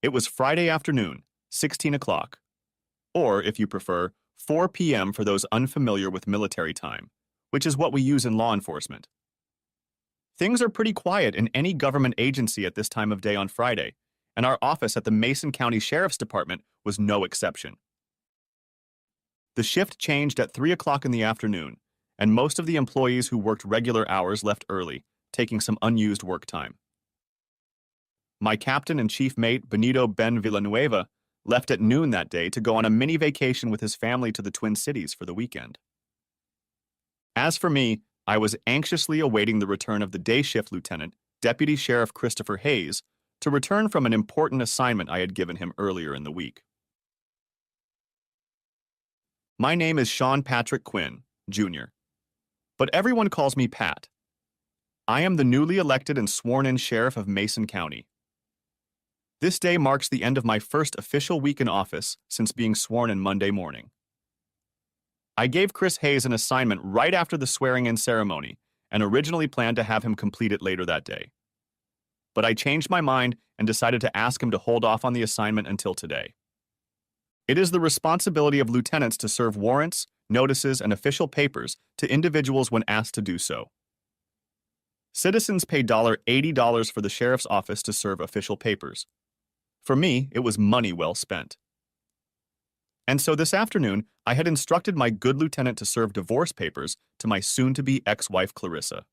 It was Friday afternoon, 16 o'clock, or, if you prefer, 4 p.m. for those unfamiliar with military time, which is what we use in law enforcement. Things are pretty quiet in any government agency at this time of day on Friday, and our office at the Mason County Sheriff's Department was no exception. The shift changed at 3 o'clock in the afternoon, and most of the employees who worked regular hours left early, taking some unused work time. My captain and chief mate, Benito Ben Villanueva, left at noon that day to go on a mini vacation with his family to the Twin Cities for the weekend. As for me, I was anxiously awaiting the return of the day shift lieutenant, Deputy Sheriff Christopher Hayes, to return from an important assignment I had given him earlier in the week. My name is Sean Patrick Quinn, Jr., but everyone calls me Pat. I am the newly elected and sworn-in sheriff of Mason County. This day marks the end of my first official week in office since being sworn in Monday morning. I gave Chris Hayes an assignment right after the swearing-in ceremony and originally planned to have him complete it later that day. But I changed my mind and decided to ask him to hold off on the assignment until today. It is the responsibility of lieutenants to serve warrants, notices, and official papers to individuals when asked to do so. Citizens pay $80 for the sheriff's office to serve official papers. For me, it was money well spent. And so this afternoon, I had instructed my good lieutenant to serve divorce papers to my soon-to-be ex-wife Clarissa.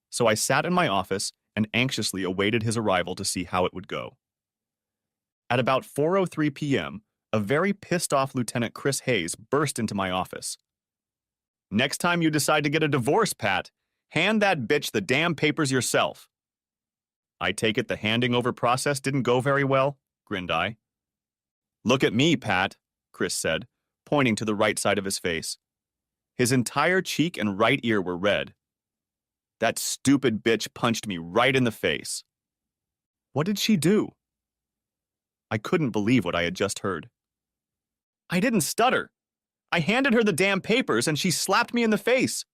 So I sat in my office and anxiously awaited his arrival to see how it would go. At about 4:03 p.m., a very pissed-off Lieutenant Chris Hayes burst into my office. "Next time you decide to get a divorce, Pat, hand that bitch the damn papers yourself." "I take it the handing over process didn't go very well?" grinned I. "Look at me, Pat," Chris said, pointing to the right side of his face. His entire cheek and right ear were red. "That stupid bitch punched me right in the face." "What did she do?" I couldn't believe what I had just heard. "I didn't stutter. I handed her the damn papers and she slapped me in the face."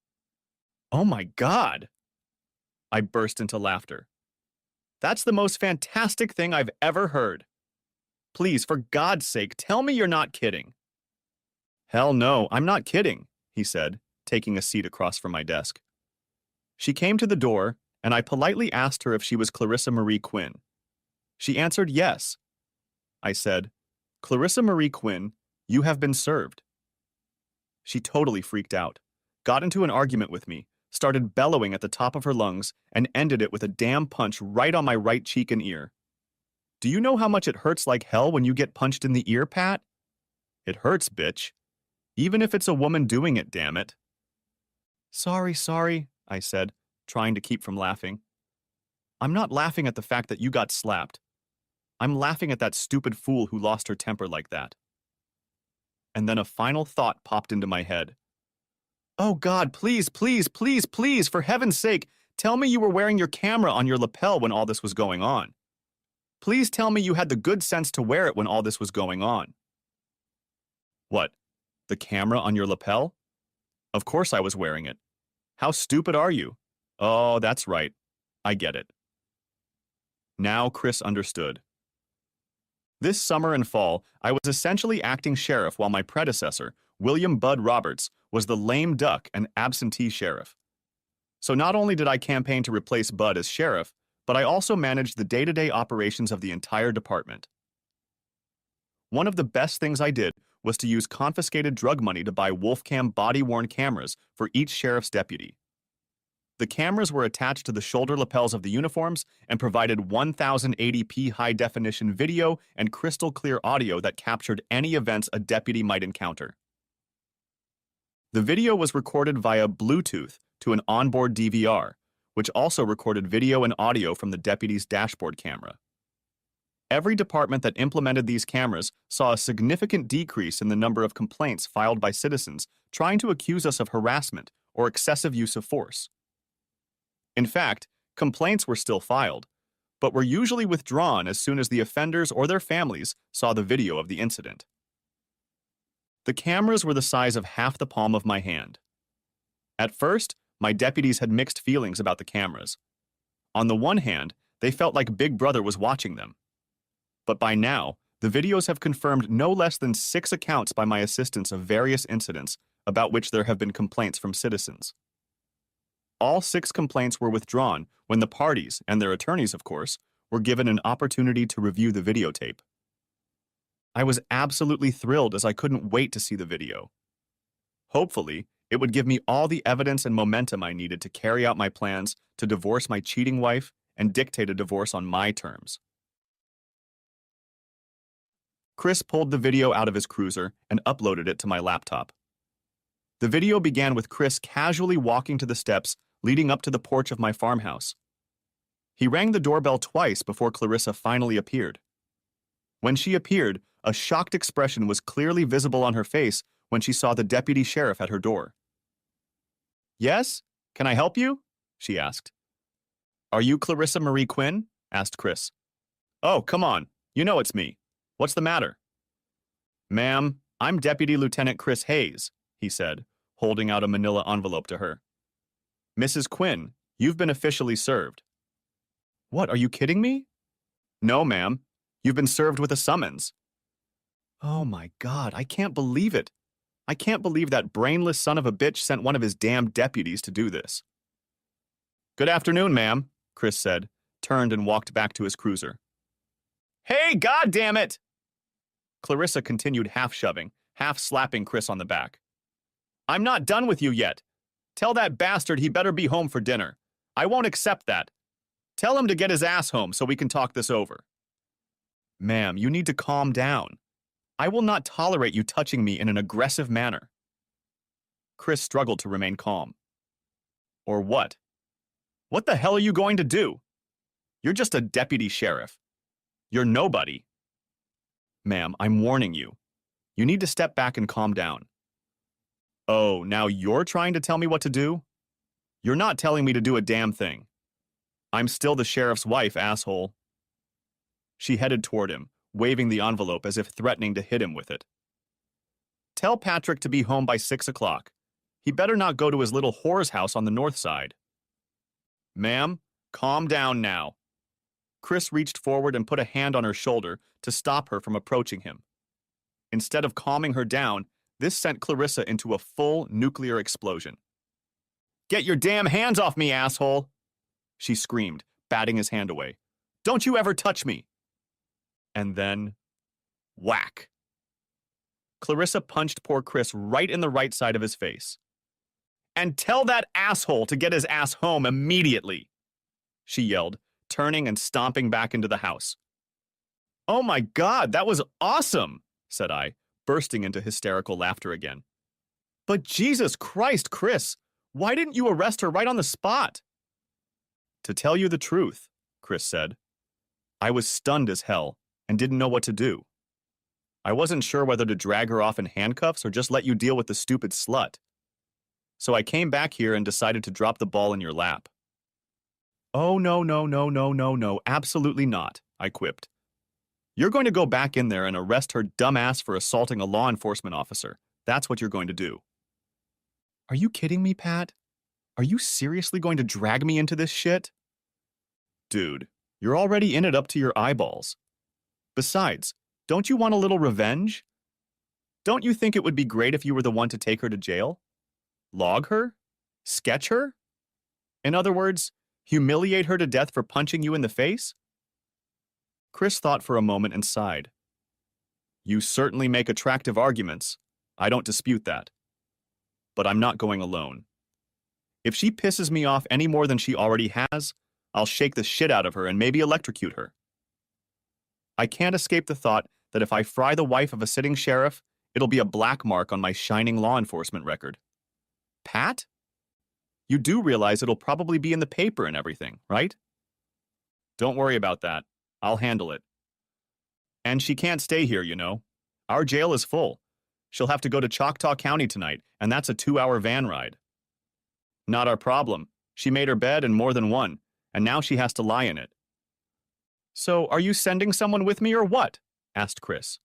"Oh my God!" I burst into laughter. "That's the most fantastic thing I've ever heard. Please, for God's sake, tell me you're not kidding." "Hell no, I'm not kidding," he said, taking a seat across from my desk. She came to the door, and I politely asked her if she was Clarissa Marie Quinn. She answered yes. I said, "Clarissa Marie Quinn, you have been served." She totally freaked out, got into an argument with me, started bellowing at the top of her lungs, and ended it with a damn punch right on my right cheek and ear. "Do you know how much it hurts like hell when you get punched in the ear, Pat?" "It hurts, bitch. Even if it's a woman doing it, damn it." Sorry, I said, trying to keep from laughing. "I'm not laughing at the fact that you got slapped. I'm laughing at that stupid fool who lost her temper like that." And then a final thought popped into my head. "Oh God, please, for heaven's sake, tell me you were wearing your camera on your lapel when all this was going on. Please tell me you had the good sense to wear it when all this was going on." "What, the camera on your lapel?" "Of course I was wearing it. How stupid are you?" "Oh, that's right. I get it." Now Chris understood. This summer and fall, I was essentially acting sheriff while my predecessor, William Bud Roberts, was the lame duck and absentee sheriff. So not only did I campaign to replace Bud as sheriff, but I also managed the day-to-day operations of the entire department. One of the best things I did was to use confiscated drug money to buy Wolfcam body-worn cameras for each sheriff's deputy. The cameras were attached to the shoulder lapels of the uniforms and provided 1080p high-definition video and crystal-clear audio that captured any events a deputy might encounter. The video was recorded via Bluetooth to an onboard DVR, which also recorded video and audio from the deputy's dashboard camera. Every department that implemented these cameras saw a significant decrease in the number of complaints filed by citizens trying to accuse us of harassment or excessive use of force. In fact, complaints were still filed, but were usually withdrawn as soon as the offenders or their families saw the video of the incident. The cameras were the size of half the palm of my hand. At first, my deputies had mixed feelings about the cameras. On the one hand, they felt like Big Brother was watching them. but by now, the videos have confirmed no less than 6 accounts by my assistants of various incidents about which there have been complaints from citizens. All 6 complaints were withdrawn when the parties, and their attorneys of course, were given an opportunity to review the videotape. I was absolutely thrilled as I couldn't wait to see the video. Hopefully, it would give me all the evidence and momentum I needed to carry out my plans to divorce my cheating wife and dictate a divorce on my terms. Chris pulled the video out of his cruiser and uploaded it to my laptop. The video began with Chris casually walking to the steps leading up to the porch of my farmhouse. He rang the doorbell twice before Clarissa finally appeared. When she appeared, a shocked expression was clearly visible on her face when she saw the deputy sheriff at her door. "Yes? Can I help you?" she asked. "Are you Clarissa Marie Quinn?" asked Chris. "Oh, come on. You know it's me. What's the matter?" "Ma'am, I'm Deputy Lieutenant Chris Hayes," he said, holding out a manila envelope to her. "Mrs. Quinn, you've been officially served." "What, are you kidding me?" "No, ma'am. You've been served with a summons." Oh my God, I can't believe it. I can't believe that brainless son of a bitch sent one of his damn deputies to do this. "Good afternoon, ma'am," Chris said, turned and walked back to his cruiser. "Hey, goddammit!" Clarissa continued half-shoving, half-slapping Chris on the back. "I'm not done with you yet. Tell that bastard he better be home for dinner. I won't accept that. Tell him to get his ass home so we can talk this over." "Ma'am, you need to calm down. I will not tolerate you touching me in an aggressive manner." Chris struggled to remain calm. "Or what? What the hell are you going to do? You're just a deputy sheriff. You're nobody." "Ma'am, I'm warning you. You need to step back and calm down." "Oh, now you're trying to tell me what to do? You're not telling me to do a damn thing. I'm still the sheriff's wife, asshole." She headed toward him, waving the envelope as if threatening to hit him with it. "Tell Patrick to be home by 6 o'clock. He better not go to his little whore's house on the north side." "Ma'am, calm down now." Chris reached forward and put a hand on her shoulder to stop her from approaching him. Instead of calming her down, this sent Clarissa into a full nuclear explosion. "Get your damn hands off me, asshole!" she screamed, batting his hand away. "Don't you ever touch me!" And then, whack. Clarissa punched poor Chris right in the right side of his face. "And tell that asshole to get his ass home immediately," she yelled, turning and stomping back into the house. "Oh my God, that was awesome," said I, bursting into hysterical laughter again. "But Jesus Christ, Chris, why didn't you arrest her right on the spot?" "To tell you the truth," Chris said, "I was stunned as hell and didn't know what to do. I wasn't sure whether to drag her off in handcuffs or just let you deal with the stupid slut. So I came back here and decided to drop the ball in your lap." "Oh, no, absolutely not," I quipped. "You're going to go back in there and arrest her dumb ass for assaulting a law enforcement officer. That's what you're going to do." "Are you kidding me, Pat? Are you seriously going to drag me into this shit?" "Dude, you're already in it up to your eyeballs. Besides, don't you want a little revenge? Don't you think it would be great if you were the one to take her to jail? Log her? Sketch her? In other words, humiliate her to death for punching you in the face?" Chris thought for a moment and sighed. "You certainly make attractive arguments. I don't dispute that. But I'm not going alone. If she pisses me off any more than she already has, I'll shake the shit out of her and maybe electrocute her. I can't escape the thought that if I fry the wife of a sitting sheriff, it'll be a black mark on my shining law enforcement record. Pat? You do realize it'll probably be in the paper and everything, right?" "Don't worry about that. I'll handle it. And she can't stay here, you know. Our jail is full. She'll have to go to Choctaw County tonight, and that's a 2-hour van ride." "Not our problem. She made her bed and more than one, and now she has to lie in it." "So are you sending someone with me or what?" asked Chris.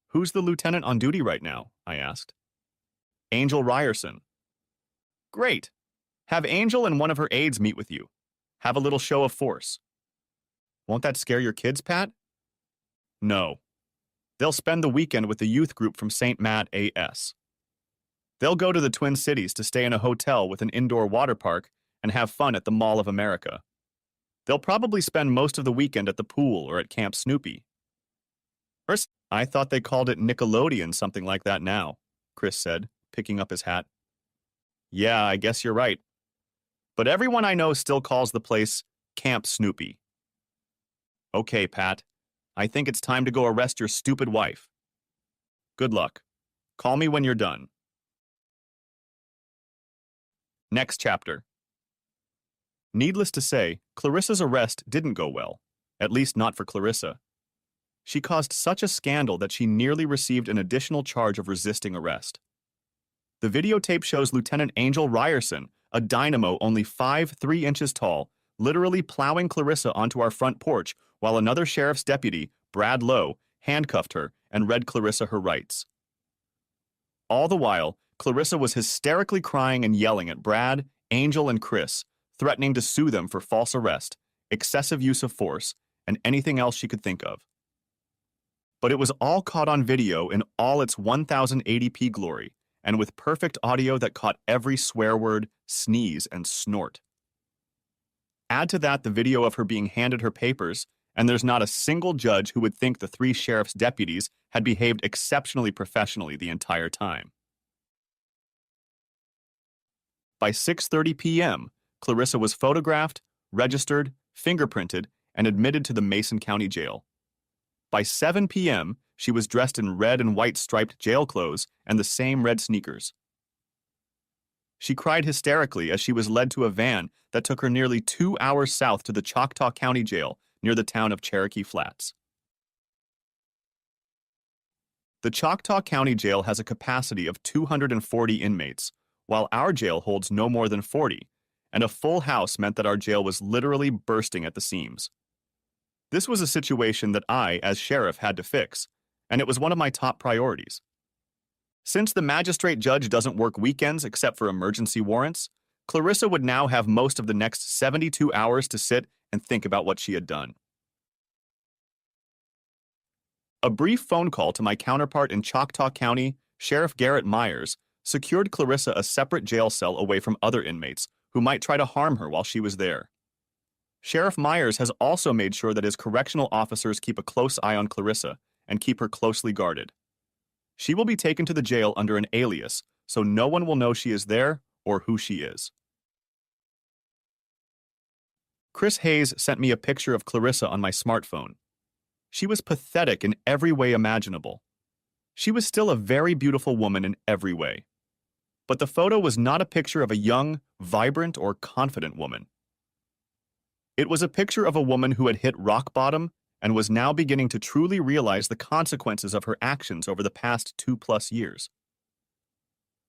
"Who's the lieutenant on duty right now?" I asked. "Angel Ryerson." "Great. Have Angel and one of her aides meet with you. Have a little show of force." "Won't that scare your kids, Pat?" No. They'll spend the weekend with the youth group from St. Matt AS. They'll go to the Twin Cities to stay in a hotel with an indoor water park and have fun at the Mall of America. They'll probably spend most of the weekend at the pool or at Camp Snoopy. First, I thought they called it Nickelodeon, something like that now, Chris said, picking up his hat. Yeah, I guess you're right. But everyone I know still calls the place Camp Snoopy. Okay, Pat. I think it's time to go arrest your stupid wife. Good luck. Call me when you're done. Next chapter. Needless to say, Clarissa's arrest didn't go well, at least not for Clarissa. She caused such a scandal that she nearly received an additional charge of resisting arrest. The videotape shows Lieutenant Angel Ryerson, a dynamo only 5'3" inches tall, literally plowing Clarissa onto our front porch while another sheriff's deputy, Brad Lowe, handcuffed her and read Clarissa her rights. All the while, Clarissa was hysterically crying and yelling at Brad, Angel, and Chris, threatening to sue them for false arrest, excessive use of force, and anything else she could think of. But it was all caught on video in all its 1080p glory, and with perfect audio that caught every swear word, sneeze, and snort. Add to that the video of her being handed her papers, and there's not a single judge who would think the 3 sheriff's deputies had behaved exceptionally professionally the entire time. By 6:30 p.m., Clarissa was photographed, registered, fingerprinted, and admitted to the Mason County Jail. By 7 p.m., she was dressed in red and white striped jail clothes and the same red sneakers. She cried hysterically as she was led to a van that took her nearly 2 hours south to the Choctaw County Jail near the town of Cherokee Flats. The Choctaw County Jail has a capacity of 240 inmates, while our jail holds no more than 40, and a full house meant that our jail was literally bursting at the seams. This was a situation that I, as sheriff, had to fix, and it was one of my top priorities. Since the magistrate judge doesn't work weekends except for emergency warrants, Clarissa would now have most of the next 72 hours to sit and think about what she had done. A brief phone call to my counterpart in Choctaw County, Sheriff Garrett Myers, secured Clarissa a separate jail cell away from other inmates who might try to harm her while she was there. Sheriff Myers has also made sure that his correctional officers keep a close eye on Clarissa and keep her closely guarded. She will be taken to the jail under an alias, so no one will know she is there or who she is. Chris Hayes sent me a picture of Clarissa on my smartphone. She was pathetic in every way imaginable. She was still a very beautiful woman in every way. But the photo was not a picture of a young, vibrant, or confident woman. It was a picture of a woman who had hit rock bottom and was now beginning to truly realize the consequences of her actions over the past 2+ years.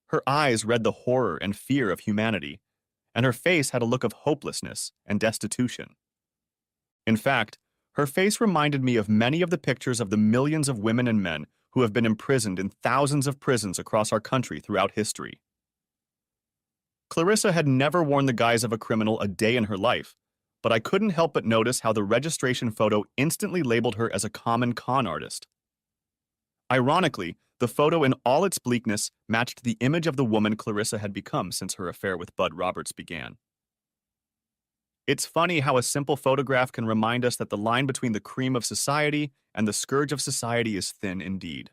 Her eyes read the horror and fear of humanity, and her face had a look of hopelessness and destitution. In fact, her face reminded me of many of the pictures of the millions of women and men who have been imprisoned in thousands of prisons across our country throughout history. Clarissa had never worn the guise of a criminal a day in her life, but I couldn't help but notice how the registration photo instantly labeled her as a common con artist. Ironically, the photo in all its bleakness matched the image of the woman Clarissa had become since her affair with Bud Roberts began. It's funny how a simple photograph can remind us that the line between the cream of society and the scourge of society is thin indeed.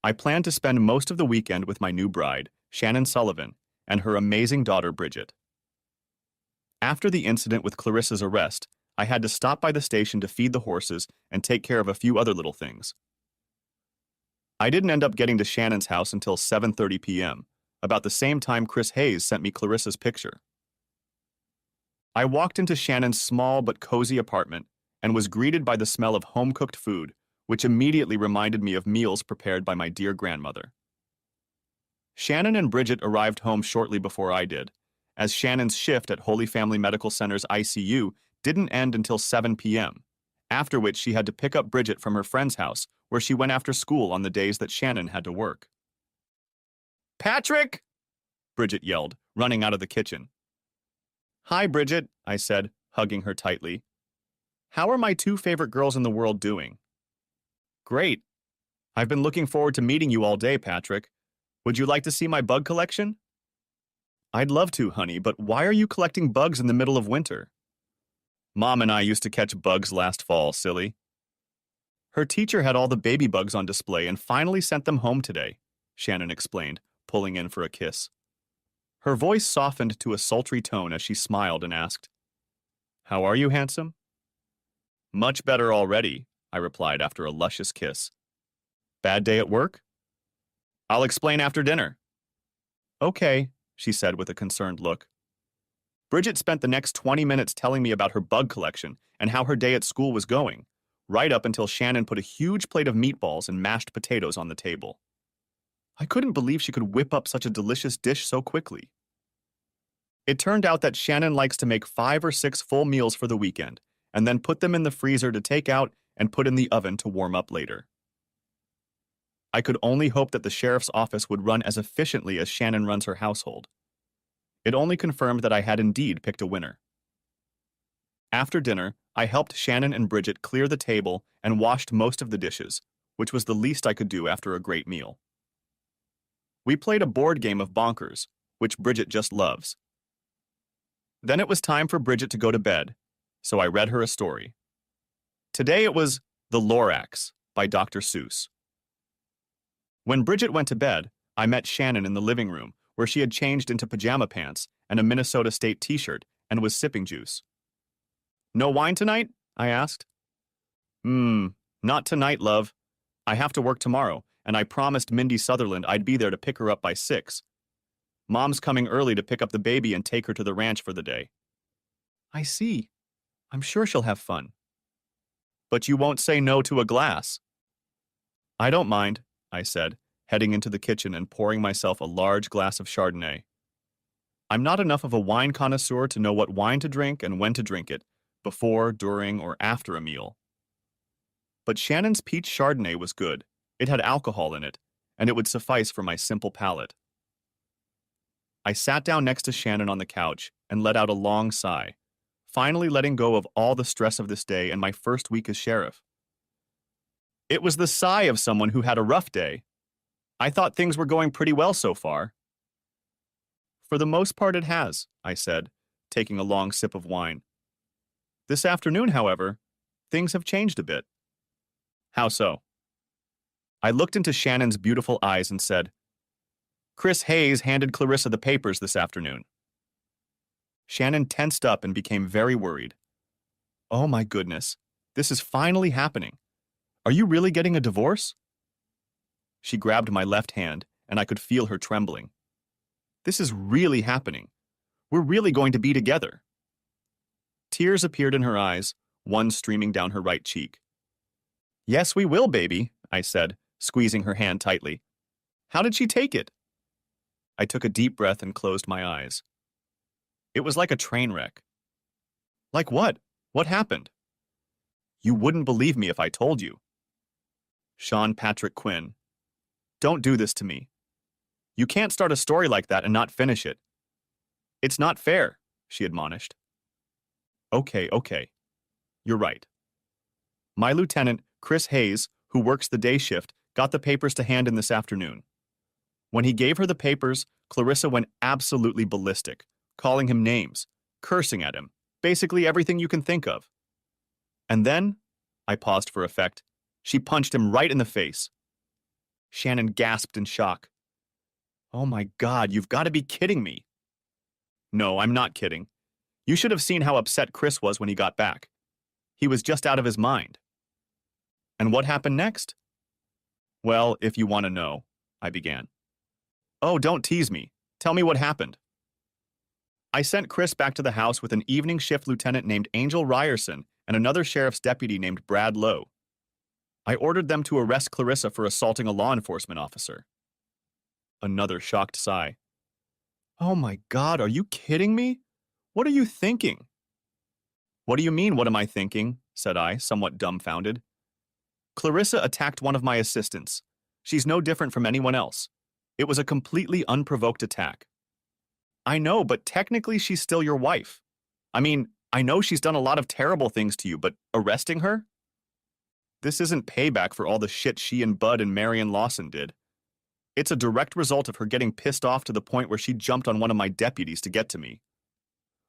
I plan to spend most of the weekend with my new bride, Shannon Sullivan, and her amazing daughter, Bridget. After the incident with Clarissa's arrest, I had to stop by the station to feed the horses and take care of a few other little things. I didn't end up getting to Shannon's house until 7:30 p.m., about the same time Chris Hayes sent me Clarissa's picture. I walked into Shannon's small but cozy apartment and was greeted by the smell of home-cooked food, which immediately reminded me of meals prepared by my dear grandmother. Shannon and Bridget arrived home shortly before I did, as Shannon's shift at Holy Family Medical Center's ICU didn't end until 7 p.m., after which she had to pick up Bridget from her friend's house, where she went after school on the days that Shannon had to work. "Patrick!" Bridget yelled, running out of the kitchen. "Hi, Bridget," I said, hugging her tightly. How are my two favorite girls in the world doing? Great. I've been looking forward to meeting you all day, Patrick. Would you like to see my bug collection? I'd love to, honey, but why are you collecting bugs in the middle of winter? Mom and I used to catch bugs last fall, silly. Her teacher had all the baby bugs on display and finally sent them home today, Shannon explained, pulling in for a kiss. Her voice softened to a sultry tone as she smiled and asked, "How are you, handsome?" "Much better already," I replied after a luscious kiss. "Bad day at work?" "I'll explain after dinner." "Okay," she said with a concerned look. Bridget spent the next 20 minutes telling me about her bug collection and how her day at school was going, right up until Shannon put a huge plate of meatballs and mashed potatoes on the table. I couldn't believe she could whip up such a delicious dish so quickly. It turned out that Shannon likes to make 5 or 6 full meals for the weekend, and then put them in the freezer to take out and put in the oven to warm up later. I could only hope that the sheriff's office would run as efficiently as Shannon runs her household. It only confirmed that I had indeed picked a winner. After dinner, I helped Shannon and Bridget clear the table and washed most of the dishes, which was the least I could do after a great meal. We played a board game of Bonkers, which Bridget just loves. Then it was time for Bridget to go to bed, so I read her a story. Today it was The Lorax by Dr. Seuss. When Bridget went to bed, I met Shannon in the living room, where she had changed into pajama pants and a Minnesota State t-shirt and was sipping juice. "No wine tonight?" I asked. Not tonight, love. I have to work tomorrow, and I promised Mindy Sutherland I'd be there to pick her up by 6. Mom's coming early to pick up the baby and take her to the ranch for the day." "I see. I'm sure she'll have fun." "But you won't say no to a glass." "I don't mind," I said, heading into the kitchen and pouring myself a large glass of Chardonnay. I'm not enough of a wine connoisseur to know what wine to drink and when to drink it, before, during, or after a meal. But Shannon's peach Chardonnay was good. It had alcohol in it, and it would suffice for my simple palate. I sat down next to Shannon on the couch and let out a long sigh, finally letting go of all the stress of this day and my first week as sheriff. It was the sigh of someone who had a rough day. I thought things were going pretty well so far. "For the most part it has," I said, taking a long sip of wine. "This afternoon, however, things have changed a bit." "How so?" I looked into Shannon's beautiful eyes and said, "Chris Hayes handed Clarissa the papers this afternoon." Shannon tensed up and became very worried. "Oh my goodness, this is finally happening. Are you really getting a divorce?" She grabbed my left hand, and I could feel her trembling. "This is really happening. We're really going to be together." Tears appeared in her eyes, one streaming down her right cheek. "Yes, we will, baby," I said, squeezing her hand tightly. "How did she take it?" I took a deep breath and closed my eyes. It was like a train wreck. "Like what? What happened?" "You wouldn't believe me if I told you." "Sean Patrick Quinn, don't do this to me. You can't start a story like that and not finish it. It's not fair," she admonished. Okay. You're right. My lieutenant, Chris Hayes, who works the day shift, got the papers to hand in this afternoon. When he gave her the papers, Clarissa went absolutely ballistic, calling him names, cursing at him, basically everything you can think of. And then, I paused for effect, she punched him right in the face. Shannon gasped in shock. "Oh my God, you've got to be kidding me." "No, I'm not kidding. You should have seen how upset Chris was when he got back. He was just out of his mind." "And what happened next?" "Well, if you want to know," I began. "Oh, don't tease me. Tell me what happened." "I sent Chris back to the house with an evening shift lieutenant named Angel Ryerson and another sheriff's deputy named Brad Lowe. I ordered them to arrest Clarissa for assaulting a law enforcement officer." Another shocked sigh. "Oh my God, are you kidding me? What are you thinking?" "What do you mean, what am I thinking?" said I, somewhat dumbfounded. "Clarissa attacked one of my assistants. She's no different from anyone else. It was a completely unprovoked attack." "I know, but technically she's still your wife. I mean, I know she's done a lot of terrible things to you, but arresting her? This isn't payback for all the shit she and Bud and Marion Lawson did. It's a direct result of her getting pissed off to the point where she jumped on one of my deputies to get to me.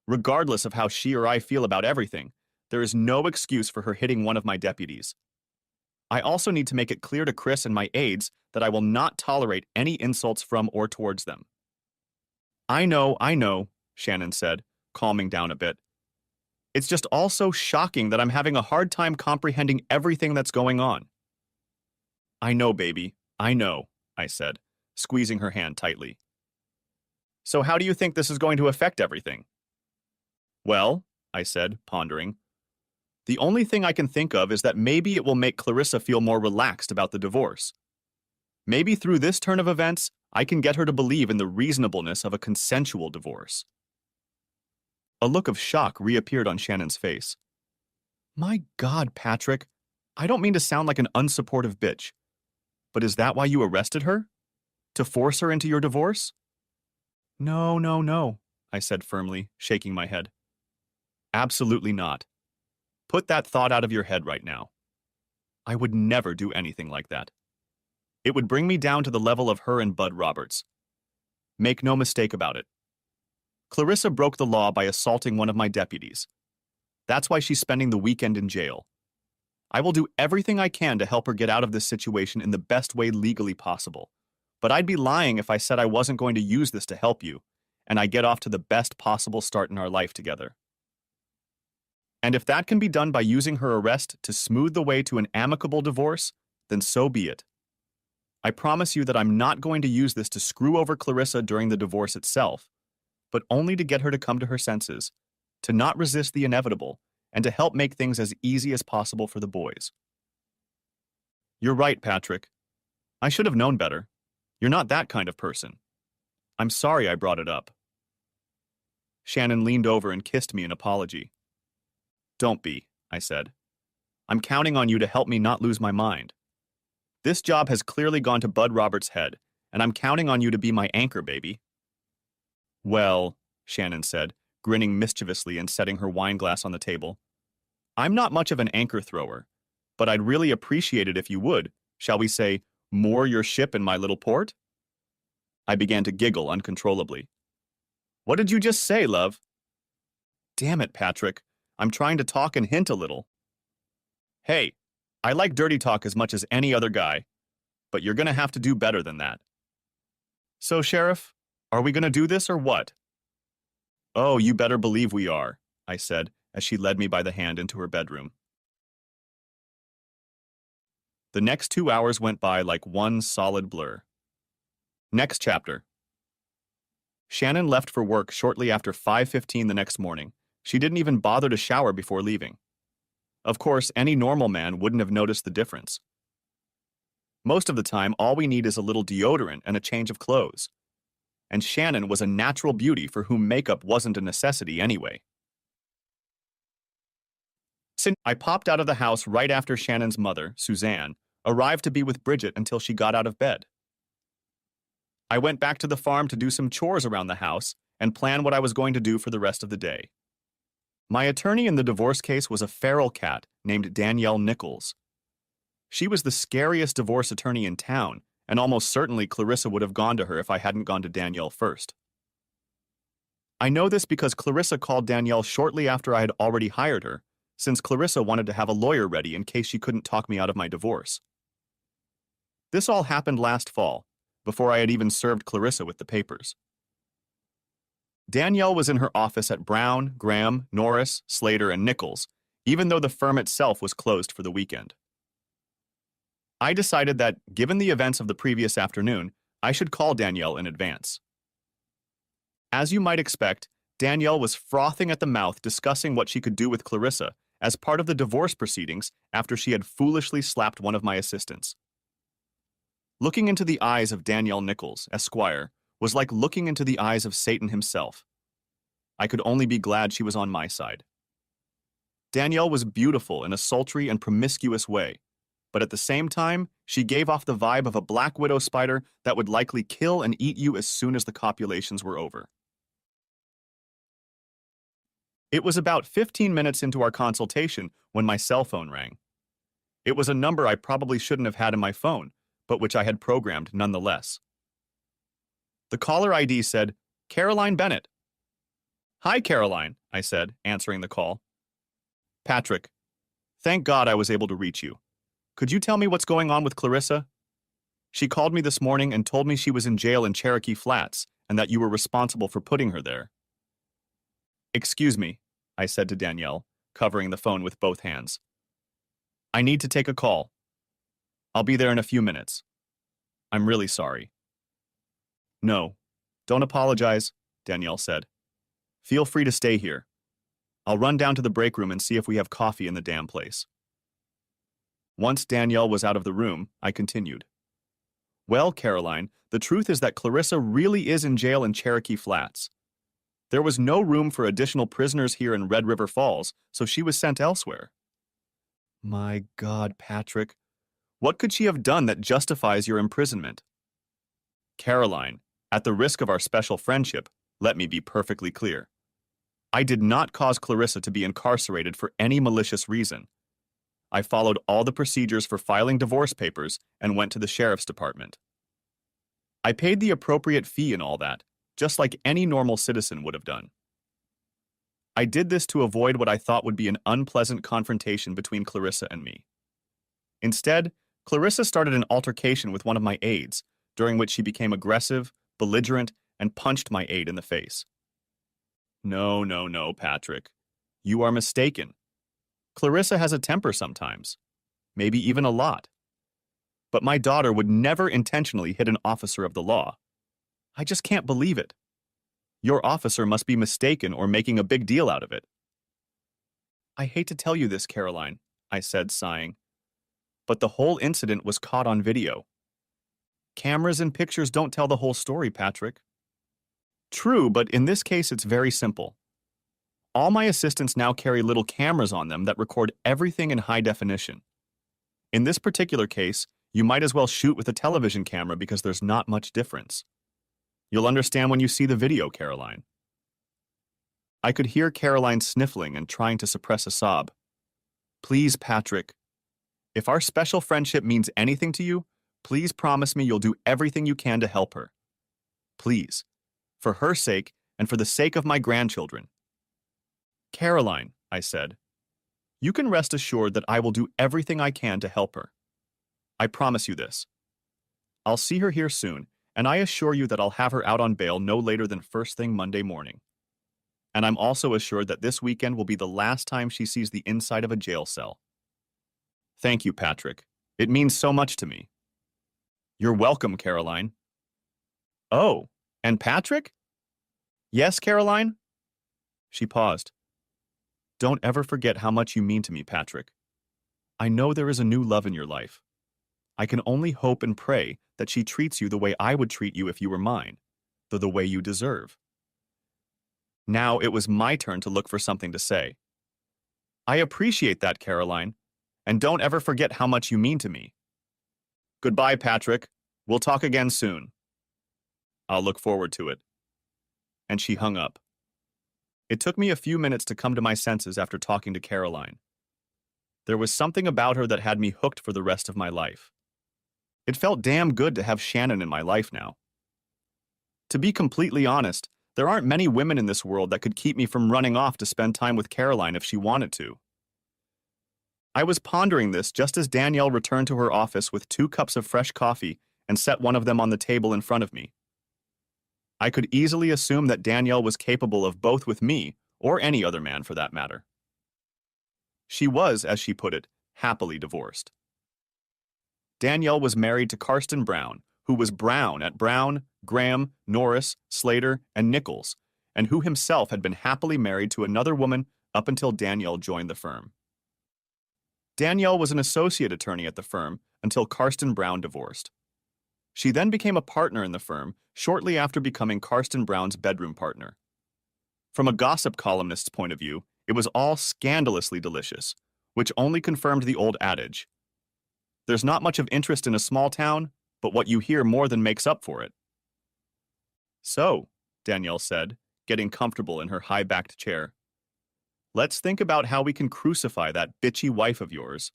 Regardless of how she or I feel about everything, there is no excuse for her hitting one of my deputies. I also need to make it clear to Chris and my aides that I will not tolerate any insults from or towards them. I know, Shannon said, calming down a bit. It's just all so shocking that I'm having a hard time comprehending everything that's going on. I know, baby, I know, I said, squeezing her hand tightly. So how do you think this is going to affect everything? Well, I said, pondering, the only thing I can think of is that maybe it will make Clarissa feel more relaxed about the divorce. Maybe through this turn of events, I can get her to believe in the reasonableness of a consensual divorce. A look of shock reappeared on Shannon's face. My God, Patrick, I don't mean to sound like an unsupportive bitch, but is that why you arrested her? To force her into your divorce? No, I said firmly, shaking my head. Absolutely not. Put that thought out of your head right now. I would never do anything like that. It would bring me down to the level of her and Bud Roberts. Make no mistake about it. Clarissa broke the law by assaulting one of my deputies. That's why she's spending the weekend in jail. I will do everything I can to help her get out of this situation in the best way legally possible. But I'd be lying if I said I wasn't going to use this to help you, and I get off to the best possible start in our life together. And if that can be done by using her arrest to smooth the way to an amicable divorce, then so be it. I promise you that I'm not going to use this to screw over Clarissa during the divorce itself, but only to get her to come to her senses, to not resist the inevitable, and to help make things as easy as possible for the boys. You're right, Patrick. I should have known better. You're not that kind of person. I'm sorry I brought it up. Shannon leaned over and kissed me in apology. Don't be, I said. I'm counting on you to help me not lose my mind. This job has clearly gone to Bud Roberts' head, and I'm counting on you to be my anchor, baby. Well, Shannon said, grinning mischievously and setting her wine glass on the table. I'm not much of an anchor thrower, but I'd really appreciate it if you would, shall we say, moor your ship in my little port? I began to giggle uncontrollably. What did you just say, love? Damn it, Patrick. I'm trying to talk and hint a little. Hey, I like dirty talk as much as any other guy, but you're gonna have to do better than that. So, Sheriff, are we gonna do this or what? Oh, you better believe we are, I said as she led me by the hand into her bedroom. The next 2 hours went by like one solid blur. Next chapter. Shannon left for work shortly after 5:15 the next morning. She didn't even bother to shower before leaving. Of course, any normal man wouldn't have noticed the difference. Most of the time, all we need is a little deodorant and a change of clothes. And Shannon was a natural beauty for whom makeup wasn't a necessity anyway. I popped out of the house right after Shannon's mother, Suzanne, arrived to be with Bridget until she got out of bed. I went back to the farm to do some chores around the house and plan what I was going to do for the rest of the day. My attorney in the divorce case was a feral cat named Danielle Nichols. She was the scariest divorce attorney in town, and almost certainly Clarissa would have gone to her if I hadn't gone to Danielle first. I know this because Clarissa called Danielle shortly after I had already hired her, since Clarissa wanted to have a lawyer ready in case she couldn't talk me out of my divorce. This all happened last fall, before I had even served Clarissa with the papers. Danielle was in her office at Brown, Graham, Norris, Slater, and Nichols, even though the firm itself was closed for the weekend. I decided that, given the events of the previous afternoon, I should call Danielle in advance. As you might expect, Danielle was frothing at the mouth discussing what she could do with Clarissa as part of the divorce proceedings after she had foolishly slapped one of my assistants. Looking into the eyes of Danielle Nichols, Esquire, was like looking into the eyes of Satan himself. I could only be glad she was on my side. Danielle was beautiful in a sultry and promiscuous way, but at the same time, she gave off the vibe of a black widow spider that would likely kill and eat you as soon as the copulations were over. It was about 15 minutes into our consultation when my cell phone rang. It was a number I probably shouldn't have had in my phone, but which I had programmed nonetheless. The caller ID said, Caroline Bennett. Hi, Caroline, I said, answering the call. Patrick, thank God I was able to reach you. Could you tell me what's going on with Clarissa? She called me this morning and told me she was in jail in Cherokee Flats and that you were responsible for putting her there. Excuse me, I said to Danielle, covering the phone with both hands. I need to take a call. I'll be there in a few minutes. I'm really sorry. No, don't apologize, Danielle said. Feel free to stay here. I'll run down to the break room and see if we have coffee in the damn place. Once Danielle was out of the room, I continued. Well, Caroline, the truth is that Clarissa really is in jail in Cherokee Flats. There was no room for additional prisoners here in Red River Falls, so she was sent elsewhere. My God, Patrick, what could she have done that justifies your imprisonment? Caroline, at the risk of our special friendship, let me be perfectly clear. I did not cause Clarissa to be incarcerated for any malicious reason. I followed all the procedures for filing divorce papers and went to the sheriff's department. I paid the appropriate fee and all that, just like any normal citizen would have done. I did this to avoid what I thought would be an unpleasant confrontation between Clarissa and me. Instead, Clarissa started an altercation with one of my aides, during which she became aggressive, belligerent, and punched my aide in the face. No, Patrick. You are mistaken. Clarissa has a temper sometimes, maybe even a lot. But my daughter would never intentionally hit an officer of the law. I just can't believe it. Your officer must be mistaken or making a big deal out of it. I hate to tell you this, Caroline, I said, sighing, but the whole incident was caught on video. Cameras and pictures don't tell the whole story, Patrick. True, but in this case it's very simple. All my assistants now carry little cameras on them that record everything in high definition. In this particular case, you might as well shoot with a television camera because there's not much difference. You'll understand when you see the video, Caroline. I could hear Caroline sniffling and trying to suppress a sob. Please, Patrick. If our special friendship means anything to you, please promise me you'll do everything you can to help her. Please. For her sake and for the sake of my grandchildren. Caroline, I said, you can rest assured that I will do everything I can to help her. I promise you this. I'll see her here soon, and I assure you that I'll have her out on bail no later than first thing Monday morning. And I'm also assured that this weekend will be the last time she sees the inside of a jail cell. Thank you, Patrick. It means so much to me. You're welcome, Caroline. Oh, and Patrick? Yes, Caroline? She paused. Don't ever forget how much you mean to me, Patrick. I know there is a new love in your life. I can only hope and pray that she treats you the way I would treat you if you were mine, though the way you deserve. Now it was my turn to look for something to say. I appreciate that, Caroline, and don't ever forget how much you mean to me. Goodbye, Patrick. We'll talk again soon. I'll look forward to it. And she hung up. It took me a few minutes to come to my senses after talking to Caroline. There was something about her that had me hooked for the rest of my life. It felt damn good to have Shannon in my life now. To be completely honest, there aren't many women in this world that could keep me from running off to spend time with Caroline if she wanted to. I was pondering this just as Danielle returned to her office with 2 cups of fresh coffee and set one of them on the table in front of me. I could easily assume that Danielle was capable of both with me, or any other man for that matter. She was, as she put it, happily divorced. Danielle was married to Karsten Brown, who was Brown at Brown, Graham, Norris, Slater, and Nichols, and who himself had been happily married to another woman up until Danielle joined the firm. Danielle was an associate attorney at the firm until Karsten Brown divorced. She then became a partner in the firm shortly after becoming Karsten Brown's bedroom partner. From a gossip columnist's point of view, it was all scandalously delicious, which only confirmed the old adage. There's not much of interest in a small town, but what you hear more than makes up for it. So, Danielle said, getting comfortable in her high-backed chair, Let's think about how we can crucify that bitchy wife of yours.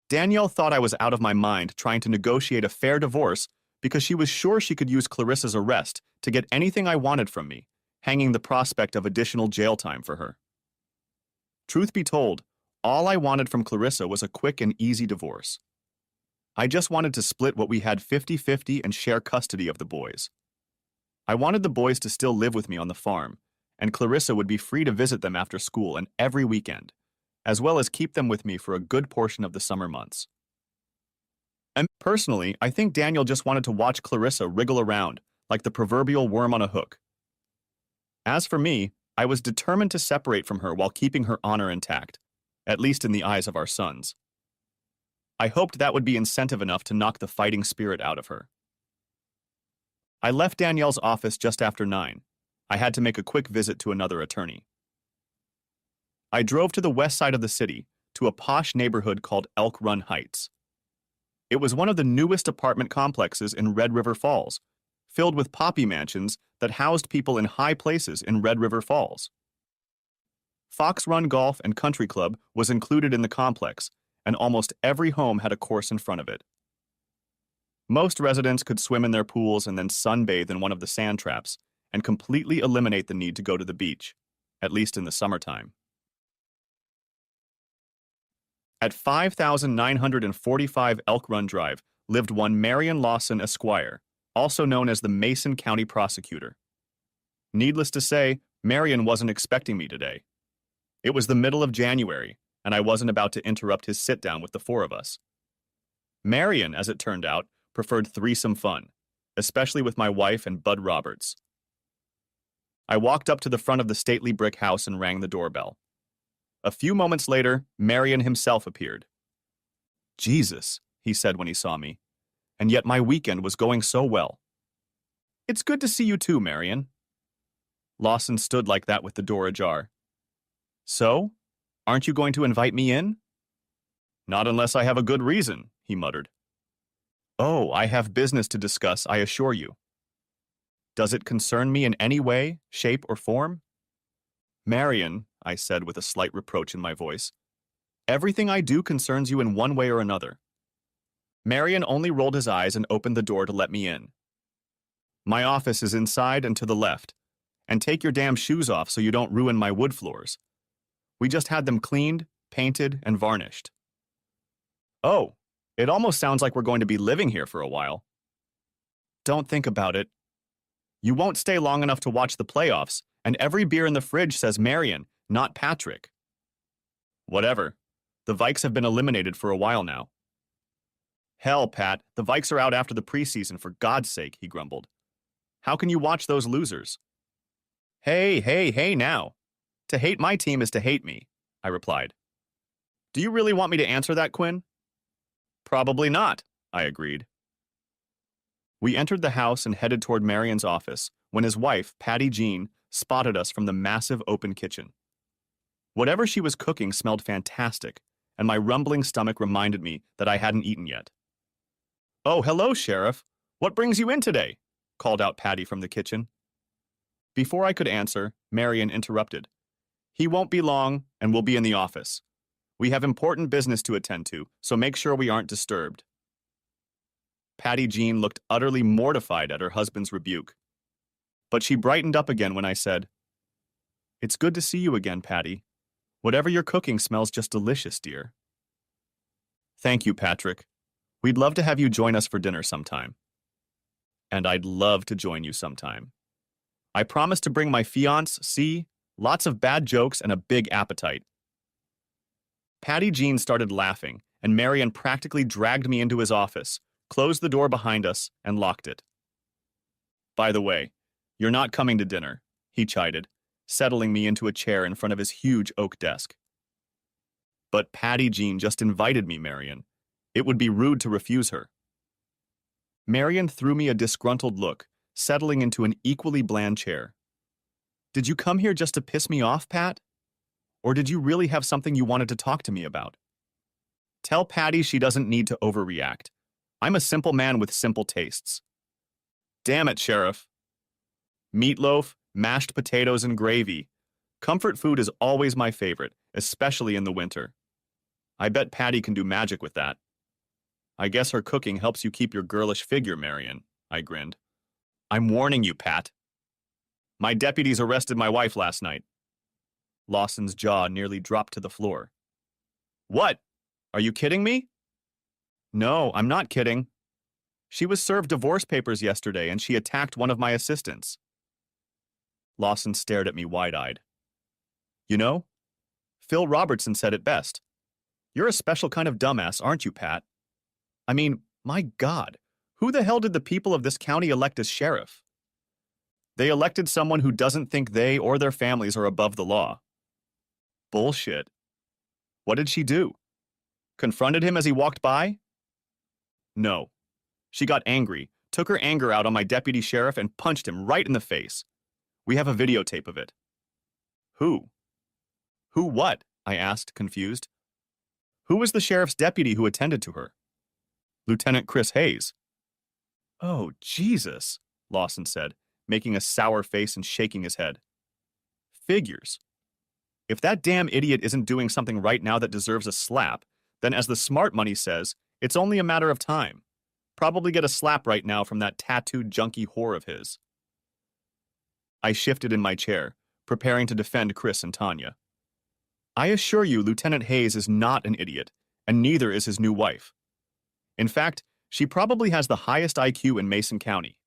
Danielle thought I was out of my mind trying to negotiate a fair divorce because she was sure she could use Clarissa's arrest to get anything I wanted from me, hanging the prospect of additional jail time for her. Truth be told, all I wanted from Clarissa was a quick and easy divorce. I just wanted to split what we had 50-50 and share custody of the boys. I wanted the boys to still live with me on the farm, and Clarissa would be free to visit them after school and every weekend, as well as keep them with me for a good portion of the summer months. And personally, I think Daniel just wanted to watch Clarissa wriggle around like the proverbial worm on a hook. As for me, I was determined to separate from her while keeping her honor intact, at least in the eyes of our sons. I hoped that would be incentive enough to knock the fighting spirit out of her. I left Danielle's office just after 9. I had to make a quick visit to another attorney. I drove to the west side of the city, to a posh neighborhood called Elk Run Heights. It was one of the newest apartment complexes in Red River Falls, filled with poppy mansions that housed people in high places in Red River Falls. Fox Run Golf and Country Club was included in the complex, and almost every home had a course in front of it. Most residents could swim in their pools and then sunbathe in one of the sand traps, and completely eliminate the need to go to the beach, at least in the summertime. At 5945 Elk Run Drive lived one Marion Lawson Esquire, also known as the Mason County Prosecutor. Needless to say, Marion wasn't expecting me today. It was the middle of January, and I wasn't about to interrupt his sit-down with the four of us. Marion, as it turned out, preferred threesome fun, especially with my wife and Bud Roberts. I walked up to the front of the stately brick house and rang the doorbell. A few moments later, Marion himself appeared. "Jesus," he said when he saw me, "and yet my weekend was going so well." "It's good to see you too, Marion." Lawson stood like that with the door ajar. "So, aren't you going to invite me in?" "Not unless I have a good reason," he muttered. "Oh, I have business to discuss, I assure you." "Does it concern me in any way, shape, or form?" "Marion," I said with a slight reproach in my voice, "everything I do concerns you in one way or another." Marion only rolled his eyes and opened the door to let me in. "My office is inside and to the left, and take your damn shoes off so you don't ruin my wood floors. We just had them cleaned, painted, and varnished." "Oh, it almost sounds like we're going to be living here for a while." "Don't think about it. You won't stay long enough to watch the playoffs, and every beer in the fridge says Marion, not Patrick." "Whatever. The Vikes have been eliminated for a while now." "Hell, Pat, the Vikes are out after the preseason, for God's sake," he grumbled. "How can you watch those losers?" Hey now. To hate my team is to hate me," I replied. "Do you really want me to answer that, Quinn?" "Probably not," I agreed. We entered the house and headed toward Marion's office when his wife, Patty Jean, spotted us from the massive open kitchen. Whatever she was cooking smelled fantastic, and my rumbling stomach reminded me that I hadn't eaten yet. "Oh, hello, Sheriff. What brings you in today?" called out Patty from the kitchen. Before I could answer, Marion interrupted. "He won't be long, and we'll be in the office. We have important business to attend to, so make sure we aren't disturbed." Patty Jean looked utterly mortified at her husband's rebuke. But she brightened up again when I said, "It's good to see you again, Patty. Whatever you're cooking smells just delicious, dear." "Thank you, Patrick. We'd love to have you join us for dinner sometime." "And I'd love to join you sometime. I promise to bring my fiancé, see, lots of bad jokes and a big appetite." Patty Jean started laughing, and Marion practically dragged me into his office, closed the door behind us, and locked it. "By the way, you're not coming to dinner," he chided, settling me into a chair in front of his huge oak desk. "But Patty Jean just invited me, Marion. It would be rude to refuse her." Marion threw me a disgruntled look, settling into an equally bland chair. "Did you come here just to piss me off, Pat? Or did you really have something you wanted to talk to me about?" "Tell Patty she doesn't need to overreact. I'm a simple man with simple tastes." "Damn it, Sheriff." "Meatloaf, mashed potatoes, and gravy. Comfort food is always my favorite, especially in the winter. I bet Patty can do magic with that. I guess her cooking helps you keep your girlish figure, Marion, I grinned. I'm warning you, Pat. My deputies arrested my wife last night. Lawson's jaw nearly dropped to the floor. What? Are you kidding me? No, I'm not kidding. She was served divorce papers yesterday and she attacked one of my assistants. Lawson stared at me wide-eyed. You know, Phil Robertson said it best. You're a special kind of dumbass, aren't you, Pat? I mean, my God, who the hell did the people of this county elect as sheriff? They elected someone who doesn't think they or their families are above the law. Bullshit. What did she do? Confronted him as he walked by? No. She got angry, took her anger out on my deputy sheriff, and punched him right in the face. We have a videotape of it. Who? Who what? I asked, confused. Who was the sheriff's deputy who attended to her? Lieutenant Chris Hayes. Oh, Jesus, Lawson said, making a sour face and shaking his head. Figures. If that damn idiot isn't doing something right now that deserves a slap, then as the smart money says, it's only a matter of time. Probably get a slap right now from that tattooed junkie whore of his. I shifted in my chair, preparing to defend Chris and Tanya. I assure you Lieutenant Hayes is not an idiot, and neither is his new wife. In fact, she probably has the highest IQ in Mason County,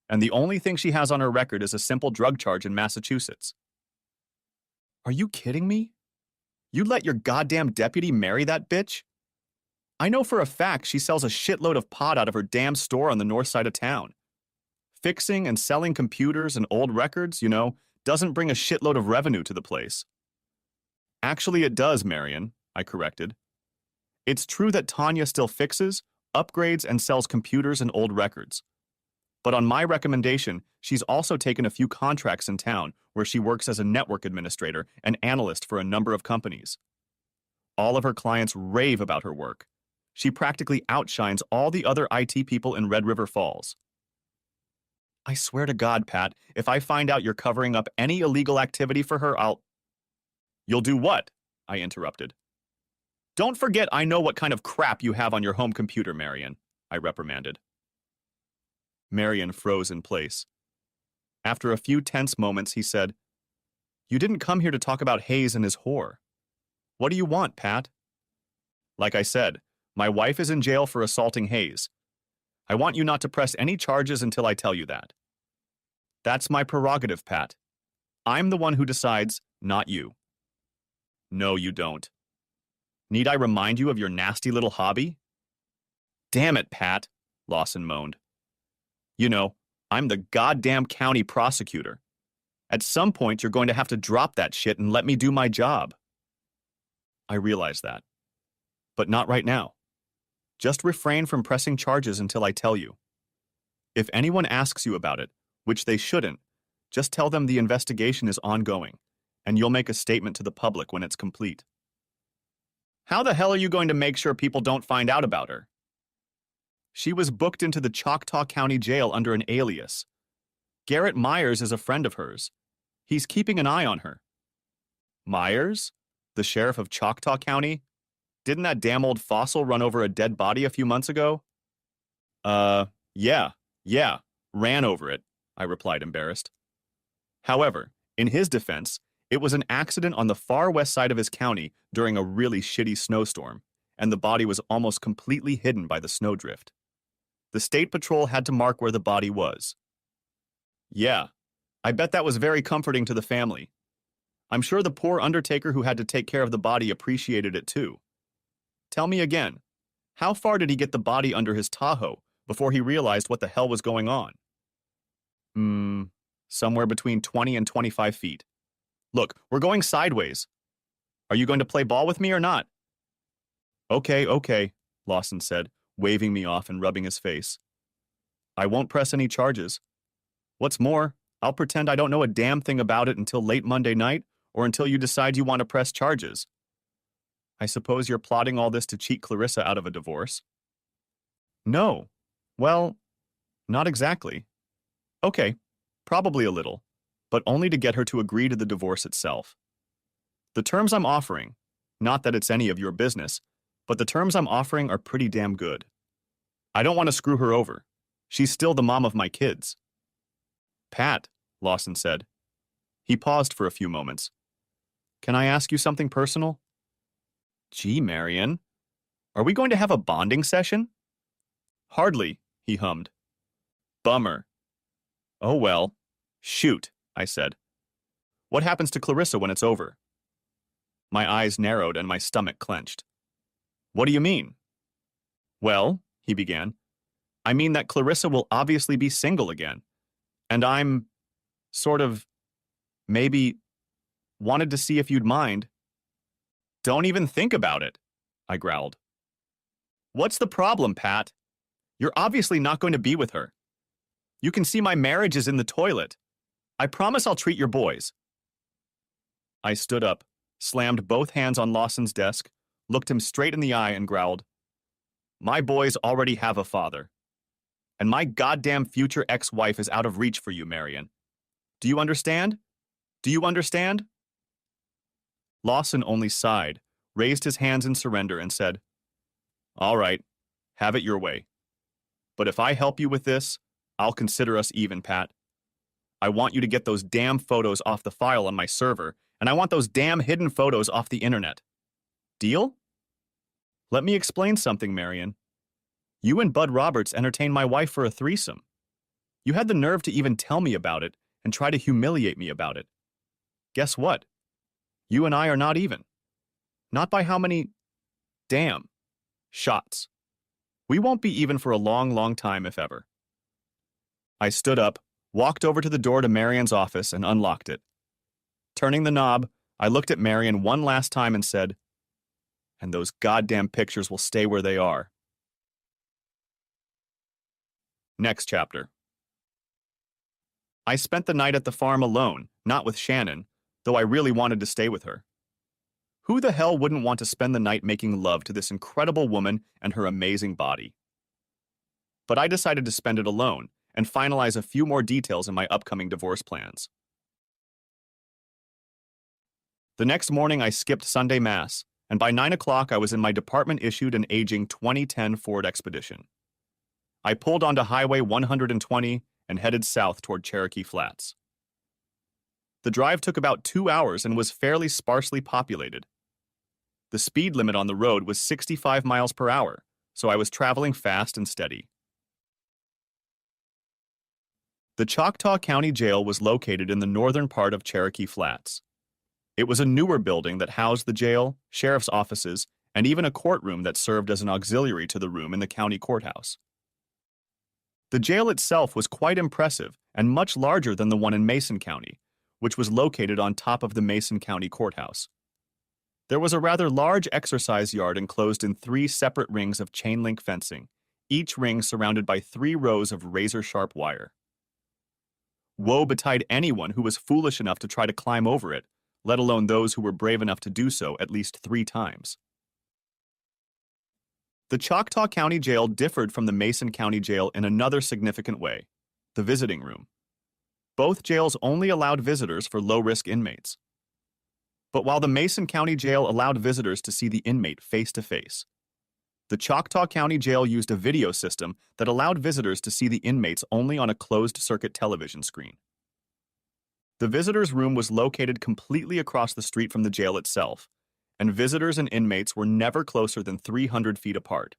and the only thing she has on her record is a simple drug charge in Massachusetts. Are you kidding me? You let your goddamn deputy marry that bitch? I know for a fact she sells a shitload of pot out of her damn store on the north side of town. Fixing and selling computers and old records, doesn't bring a shitload of revenue to the place. Actually, it does, Marion, I corrected. It's true that Tanya still fixes, upgrades, and sells computers and old records. But on my recommendation, she's also taken a few contracts in town where she works as a network administrator and analyst for a number of companies. All of her clients rave about her work. She practically outshines all the other IT people in Red River Falls. I swear to God, Pat, if I find out you're covering up any illegal activity for her, You'll do what? I interrupted. Don't forget I know what kind of crap you have on your home computer, Marion, I reprimanded. Marion froze in place. After a few tense moments, he said, You didn't come here to talk about Hayes and his whore. What do you want, Pat? Like I said, my wife is in jail for assaulting Hayes. I want you not to press any charges until I tell you that. That's my prerogative, Pat. I'm the one who decides, not you. No, you don't. Need I remind you of your nasty little hobby? Damn it, Pat, Lawson moaned. I'm the goddamn county prosecutor. At some point, you're going to have to drop that shit and let me do my job. I realize that. But not right now. Just refrain from pressing charges until I tell you. If anyone asks you about it, which they shouldn't, just tell them the investigation is ongoing, and you'll make a statement to the public when it's complete. How the hell are you going to make sure people don't find out about her? She was booked into the Choctaw County Jail under an alias. Garrett Myers is a friend of hers. He's keeping an eye on her. Myers? The sheriff of Choctaw County? Didn't that damn old fossil run over a dead body a few months ago? Yeah, ran over it, I replied, embarrassed. However, in his defense, it was an accident on the far west side of his county during a really shitty snowstorm, and the body was almost completely hidden by the snowdrift. The state patrol had to mark where the body was. Yeah, I bet that was very comforting to the family. I'm sure the poor undertaker who had to take care of the body appreciated it too. Tell me again, how far did he get the body under his Tahoe before he realized what the hell was going on? Somewhere between 20 and 25 feet. Look, we're going sideways. Are you going to play ball with me or not? Okay, Lawson said, waving me off and rubbing his face. I won't press any charges. What's more, I'll pretend I don't know a damn thing about it until late Monday night or until you decide you want to press charges. I suppose you're plotting all this to cheat Clarissa out of a divorce? No. Well, not exactly. Okay, probably a little. but only to get her to agree to the divorce itself. The terms I'm offering, not that it's any of your business, but the terms I'm offering are pretty damn good. I don't want to screw her over. She's still the mom of my kids. Pat, Lawson said. He paused for a few moments. Can I ask you something personal? Gee, Marion, are we going to have a bonding session? Hardly, he hummed. Bummer. Oh well. Shoot, I said. What happens to Clarissa when it's over? My eyes narrowed and my stomach clenched. What do you mean? Well, he began, I mean that Clarissa will obviously be single again. And I'm sort of, maybe, wanted to see if you'd mind. Don't even think about it, I growled. What's the problem, Pat? You're obviously not going to be with her. You can see my marriage is in the toilet. I promise I'll treat your boys. I stood up, slammed both hands on Lawson's desk, looked him straight in the eye and growled, My boys already have a father. And my goddamn future ex-wife is out of reach for you, Marion. Do you understand? Do you understand? Lawson only sighed, raised his hands in surrender and said, All right, have it your way. But if I help you with this, I'll consider us even, Pat. I want you to get those damn photos off the file on my server, and I want those damn hidden photos off the internet. Deal? Let me explain something, Marion. You and Bud Roberts entertained my wife for a threesome. You had the nerve to even tell me about it and try to humiliate me about it. Guess what? You and I are not even. Not by how many, damn, shots. We won't be even for a long, long time, if ever. I stood up, walked over to the door to Marion's office, and unlocked it. Turning the knob, I looked at Marion one last time and said, And those goddamn pictures will stay where they are. Next chapter. I spent the night at the farm alone, not with Shannon, though I really wanted to stay with her. Who the hell wouldn't want to spend the night making love to this incredible woman and her amazing body? But I decided to spend it alone and finalize a few more details in my upcoming divorce plans. The next morning I skipped Sunday Mass, and by 9 o'clock I was in my department-issued and aging 2010 Ford Expedition. I pulled onto Highway 120 and headed south toward Cherokee Flats. The drive took about 2 hours and was fairly sparsely populated. The speed limit on the road was 65 miles per hour, so I was traveling fast and steady. The Choctaw County Jail was located in the northern part of Cherokee Flats. It was a newer building that housed the jail, sheriff's offices, and even a courtroom that served as an auxiliary to the room in the county courthouse. The jail itself was quite impressive and much larger than the one in Mason County, which was located on top of the Mason County Courthouse. There was a rather large exercise yard enclosed in 3 separate rings of chain-link fencing, each ring surrounded by 3 rows of razor-sharp wire. Woe betide anyone who was foolish enough to try to climb over it, let alone those who were brave enough to do so at least 3 times. The Choctaw County Jail differed from the Mason County Jail in another significant way: the visiting room. Both jails only allowed visitors for low-risk inmates. But while the Mason County Jail allowed visitors to see the inmate face-to-face, the Choctaw County Jail used a video system that allowed visitors to see the inmates only on a closed-circuit television screen. The visitors' room was located completely across the street from the jail itself, and visitors and inmates were never closer than 300 feet apart.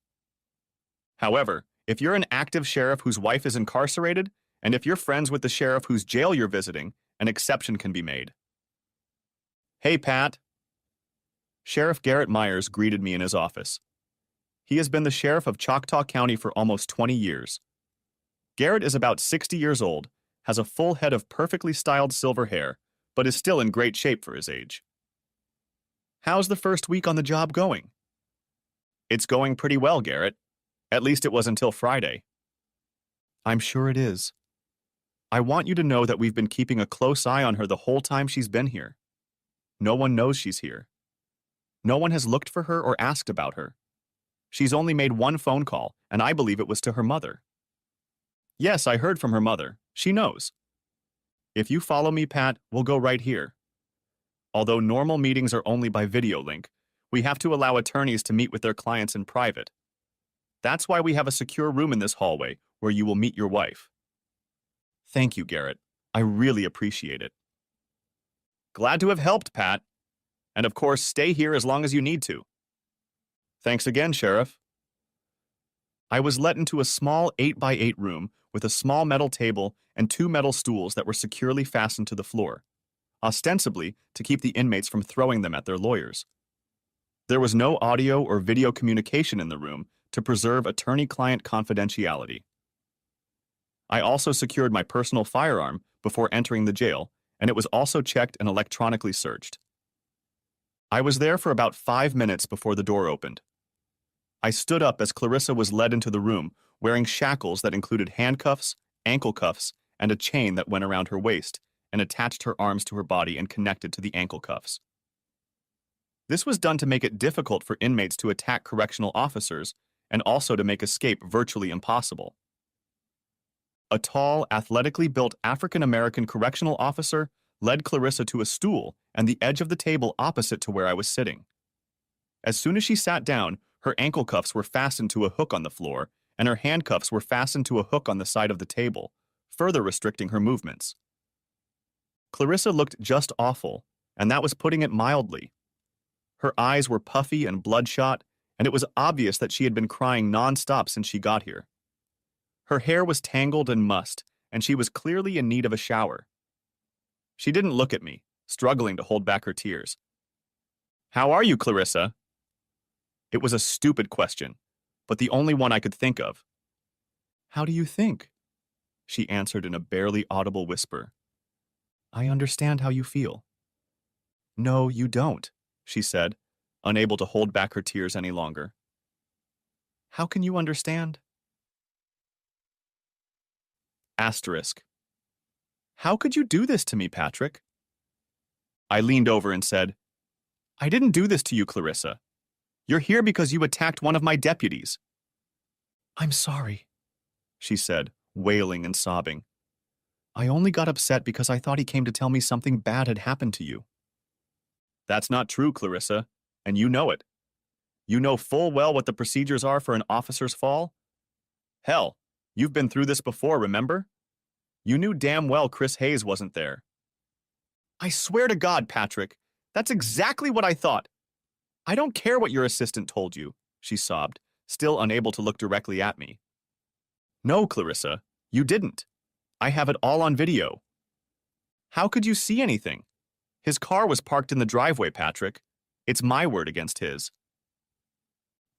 However, if you're an active sheriff whose wife is incarcerated, and if you're friends with the sheriff whose jail you're visiting, an exception can be made. Hey, Pat. Sheriff Garrett Myers greeted me in his office. He has been the sheriff of Choctaw County for almost 20 years. Garrett is about 60 years old, has a full head of perfectly styled silver hair, but is still in great shape for his age. How's the first week on the job going? It's going pretty well, Garrett. At least it was until Friday. I'm sure it is. I want you to know that we've been keeping a close eye on her the whole time she's been here. No one knows she's here. No one has looked for her or asked about her. She's only made one phone call, and I believe it was to her mother. Yes, I heard from her mother. She knows. If you follow me, Pat, we'll go right here. Although normal meetings are only by video link, we have to allow attorneys to meet with their clients in private. That's why we have a secure room in this hallway where you will meet your wife. Thank you, Garrett. I really appreciate it. Glad to have helped, Pat. And of course, stay here as long as you need to. Thanks again, Sheriff. I was let into a small 8x8 room with a small metal table and 2 metal stools that were securely fastened to the floor, ostensibly to keep the inmates from throwing them at their lawyers. There was no audio or video communication in the room to preserve attorney-client confidentiality. I also secured my personal firearm before entering the jail, and it was also checked and electronically searched. I was there for about 5 minutes before the door opened. I stood up as Clarissa was led into the room, wearing shackles that included handcuffs, ankle cuffs, and a chain that went around her waist and attached her arms to her body and connected to the ankle cuffs. This was done to make it difficult for inmates to attack correctional officers and also to make escape virtually impossible. A tall, athletically built African-American correctional officer led Clarissa to a stool and the edge of the table opposite to where I was sitting. As soon as she sat down, her ankle cuffs were fastened to a hook on the floor, and her handcuffs were fastened to a hook on the side of the table, further restricting her movements. Clarissa looked just awful, and that was putting it mildly. Her eyes were puffy and bloodshot, and it was obvious that she had been crying nonstop since she got here. Her hair was tangled and mussed, and she was clearly in need of a shower. She didn't look at me, struggling to hold back her tears. "How are you, Clarissa?" It was a stupid question, but the only one I could think of. "How do you think?" she answered in a barely audible whisper. "I understand how you feel." "No, you don't," she said, unable to hold back her tears any longer. "How can you understand?" Asterisk. "How could you do this to me, Patrick?" I leaned over and said, "I didn't do this to you, Clarissa. You're here because you attacked one of my deputies." "I'm sorry," she said, wailing and sobbing. "I only got upset because I thought he came to tell me something bad had happened to you." "That's not true, Clarissa, and you know it. You know full well what the procedures are for an officer's fall. Hell, you've been through this before, remember? You knew damn well Chris Hayes wasn't there." "I swear to God, Patrick, that's exactly what I thought. I don't care what your assistant told you," she sobbed, still unable to look directly at me. "No, Clarissa, you didn't. I have it all on video." "How could you see anything? His car was parked in the driveway, Patrick. It's my word against his."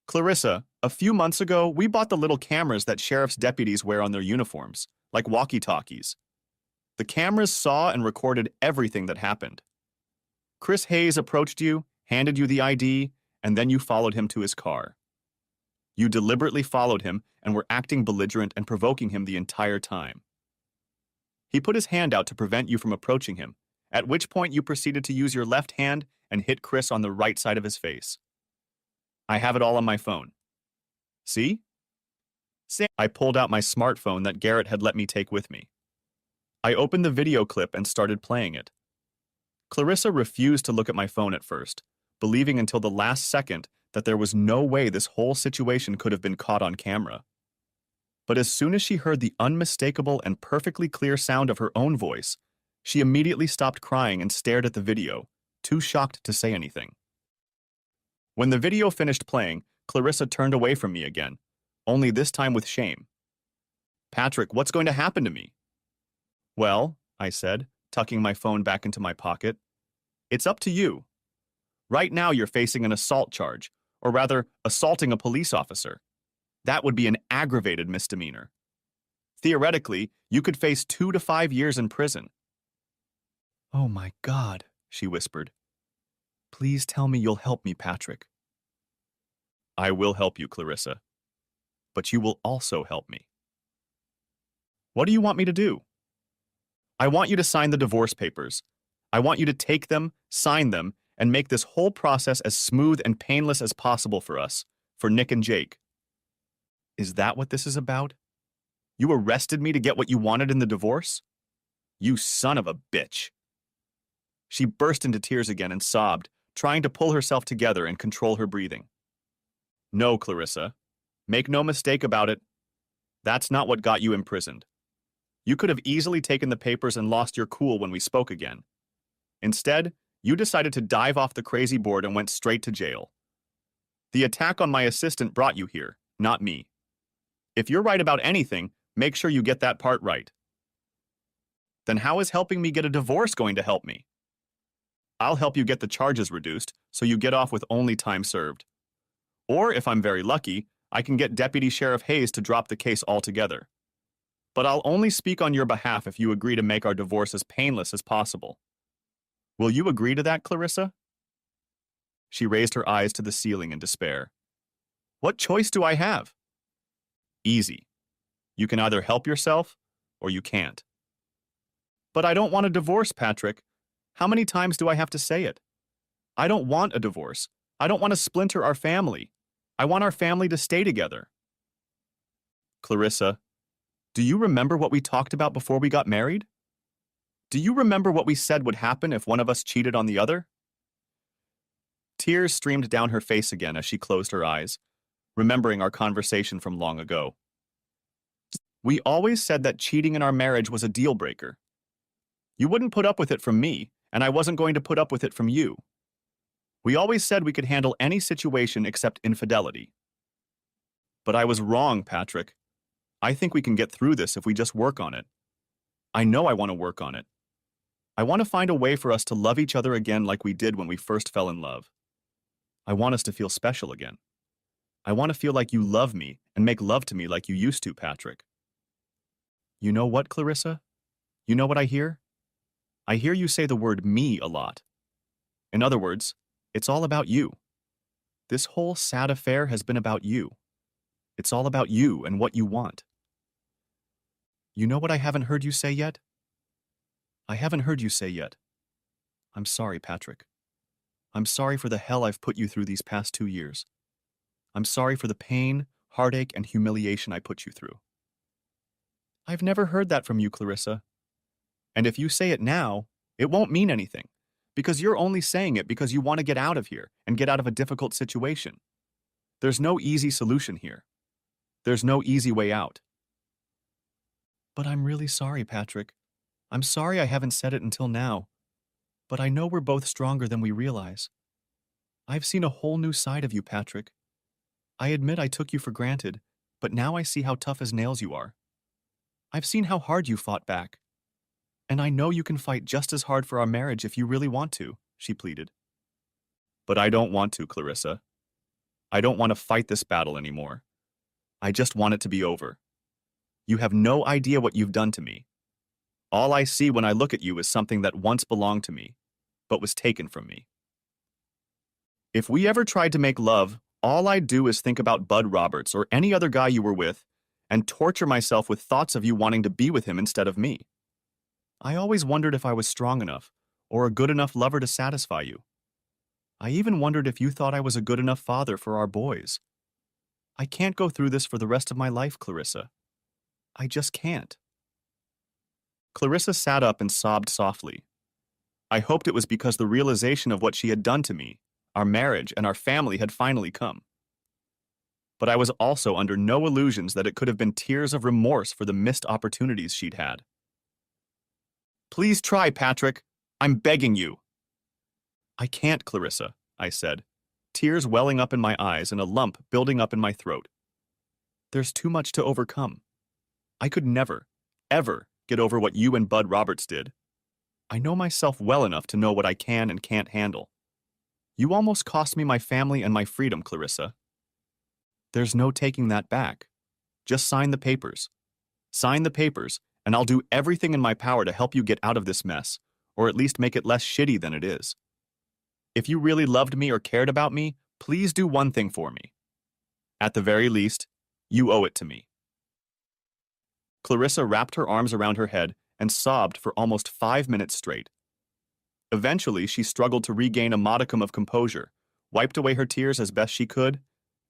"Clarissa, a few months ago, we bought the little cameras that sheriff's deputies wear on their uniforms, like walkie-talkies. The cameras saw and recorded everything that happened. Chris Hayes approached you, handed you the ID, and then you followed him to his car. You deliberately followed him and were acting belligerent and provoking him the entire time. He put his hand out to prevent you from approaching him, at which point you proceeded to use your left hand and hit Chris on the right side of his face. I have it all on my phone. See?" I pulled out my smartphone that Garrett had let me take with me. I opened the video clip and started playing it. Clarissa refused to look at my phone at first, believing until the last second that there was no way this whole situation could have been caught on camera. But as soon as she heard the unmistakable and perfectly clear sound of her own voice, she immediately stopped crying and stared at the video, too shocked to say anything. When the video finished playing, Clarissa turned away from me again, only this time with shame. "Patrick, what's going to happen to me?" "Well," I said, tucking my phone back into my pocket, "it's up to you. Right now you're facing an assault charge, or rather, assaulting a police officer. That would be an aggravated misdemeanor. Theoretically, you could face 2 to 5 years in prison." "Oh my God," she whispered. "Please tell me you'll help me, Patrick." "I will help you, Clarissa. But you will also help me." "What do you want me to do?" "I want you to sign the divorce papers. I want you to take them, sign them, and make this whole process as smooth and painless as possible for us, for Nick and Jake." "Is that what this is about? You arrested me to get what you wanted in the divorce?" You son of a bitch. She burst into tears again and sobbed, trying to pull herself together and control her breathing. No, Clarissa. Make no mistake about it. That's not what got you imprisoned. You could have easily taken the papers and lost your cool when we spoke again. Instead, you decided to dive off the crazy board and went straight to jail. The attack on my assistant brought you here, not me. If you're right about anything, make sure you get that part right. Then how is helping me get a divorce going to help me? I'll help you get the charges reduced so you get off with only time served. Or, if I'm very lucky, I can get Deputy Sheriff Hayes to drop the case altogether. But I'll only speak on your behalf if you agree to make our divorce as painless as possible. Will you agree to that, Clarissa? She raised her eyes to the ceiling in despair. What choice do I have? Easy. You can either help yourself or you can't. But I don't want a divorce, Patrick. How many times do I have to say it? I don't want a divorce. I don't want to splinter our family. I want our family to stay together. Clarissa, do you remember what we talked about before we got married? Do you remember what we said would happen if one of us cheated on the other? Tears streamed down her face again as she closed her eyes, remembering our conversation from long ago. We always said that cheating in our marriage was a deal breaker. You wouldn't put up with it from me, and I wasn't going to put up with it from you. We always said we could handle any situation except infidelity. But I was wrong, Patrick. I think we can get through this if we just work on it. I know I want to work on it. I want to find a way for us to love each other again like we did when we first fell in love. I want us to feel special again. I want to feel like you love me and make love to me like you used to, Patrick. You know what, Clarissa? You know what I hear? I hear you say the word me a lot. In other words, it's all about you. This whole sad affair has been about you. It's all about you and what you want. You know what I haven't heard you say yet? I haven't heard you say yet. I'm sorry, Patrick. I'm sorry for the hell I've put you through these past 2 years. I'm sorry for the pain, heartache, and humiliation I put you through. I've never heard that from you, Clarissa. And if you say it now, it won't mean anything, because you're only saying it because you want to get out of here and get out of a difficult situation. There's no easy solution here. There's no easy way out. But I'm really sorry, Patrick. I'm sorry I haven't said it until now. But I know we're both stronger than we realize. I've seen a whole new side of you, Patrick. I admit I took you for granted, but now I see how tough as nails you are. I've seen how hard you fought back. And I know you can fight just as hard for our marriage if you really want to, she pleaded. But I don't want to, Clarissa. I don't want to fight this battle anymore. I just want it to be over. You have no idea what you've done to me. All I see when I look at you is something that once belonged to me, but was taken from me. If we ever tried to make love, all I'd do is think about Bud Roberts or any other guy you were with and torture myself with thoughts of you wanting to be with him instead of me. I always wondered if I was strong enough or a good enough lover to satisfy you. I even wondered if you thought I was a good enough father for our boys. I can't go through this for the rest of my life, Clarissa. I just can't. Clarissa sat up and sobbed softly. I hoped it was because the realization of what she had done to me, our marriage, and our family had finally come. But I was also under no illusions that it could have been tears of remorse for the missed opportunities she'd had. Please try, Patrick. I'm begging you. I can't, Clarissa, I said, tears welling up in my eyes and a lump building up in my throat. There's too much to overcome. I could never, ever get over what you and Bud Roberts did. I know myself well enough to know what I can and can't handle. You almost cost me my family and my freedom, Clarissa. There's no taking that back. Just sign the papers. Sign the papers, and I'll do everything in my power to help you get out of this mess, or at least make it less shitty than it is. If you really loved me or cared about me, please do one thing for me. At the very least, you owe it to me. Clarissa wrapped her arms around her head and sobbed for almost 5 minutes straight. Eventually, she struggled to regain a modicum of composure, wiped away her tears as best she could,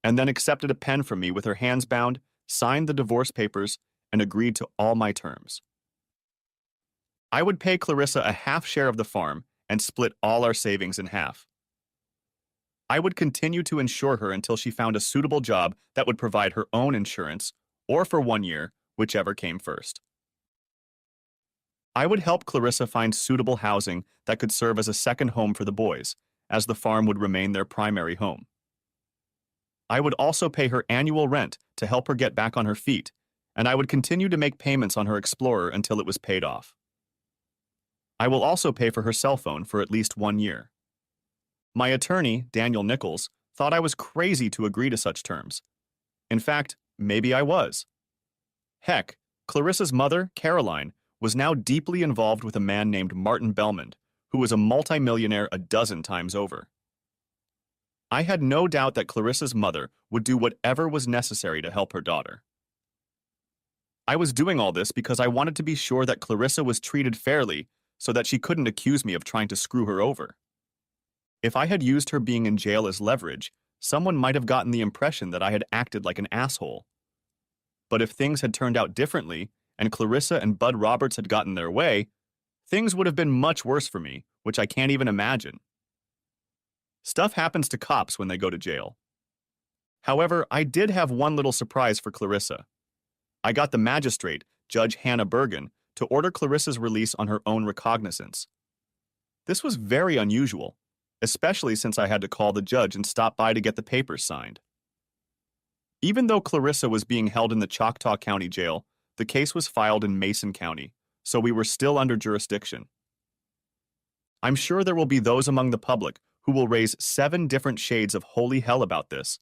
and then accepted a pen from me with her hands bound, signed the divorce papers, and agreed to all my terms. I would pay Clarissa a half share of the farm and split all our savings in half. I would continue to insure her until she found a suitable job that would provide her own insurance, or for 1 year, whichever came first. I would help Clarissa find suitable housing that could serve as a second home for the boys, as the farm would remain their primary home. I would also pay her annual rent to help her get back on her feet, and I would continue to make payments on her Explorer until it was paid off. I will also pay for her cell phone for at least 1 year. My attorney, Daniel Nichols, thought I was crazy to agree to such terms. In fact, maybe I was. Heck, Clarissa's mother, Caroline, was now deeply involved with a man named Martin Belmond, who was a multimillionaire a dozen times over. I had no doubt that Clarissa's mother would do whatever was necessary to help her daughter. I was doing all this because I wanted to be sure that Clarissa was treated fairly so that she couldn't accuse me of trying to screw her over. If I had used her being in jail as leverage, someone might have gotten the impression that I had acted like an asshole. But if things had turned out differently, and Clarissa and Bud Roberts had gotten their way, things would have been much worse for me, which I can't even imagine. Stuff happens to cops when they go to jail. However, I did have one little surprise for Clarissa. I got the magistrate, Judge Hannah Bergen, to order Clarissa's release on her own recognizance. This was very unusual, especially since I had to call the judge and stop by to get the papers signed. Even though Clarissa was being held in the Choctaw County Jail, the case was filed in Mason County, so we were still under jurisdiction. I'm sure there will be those among the public who will raise 7 different shades of holy hell about this,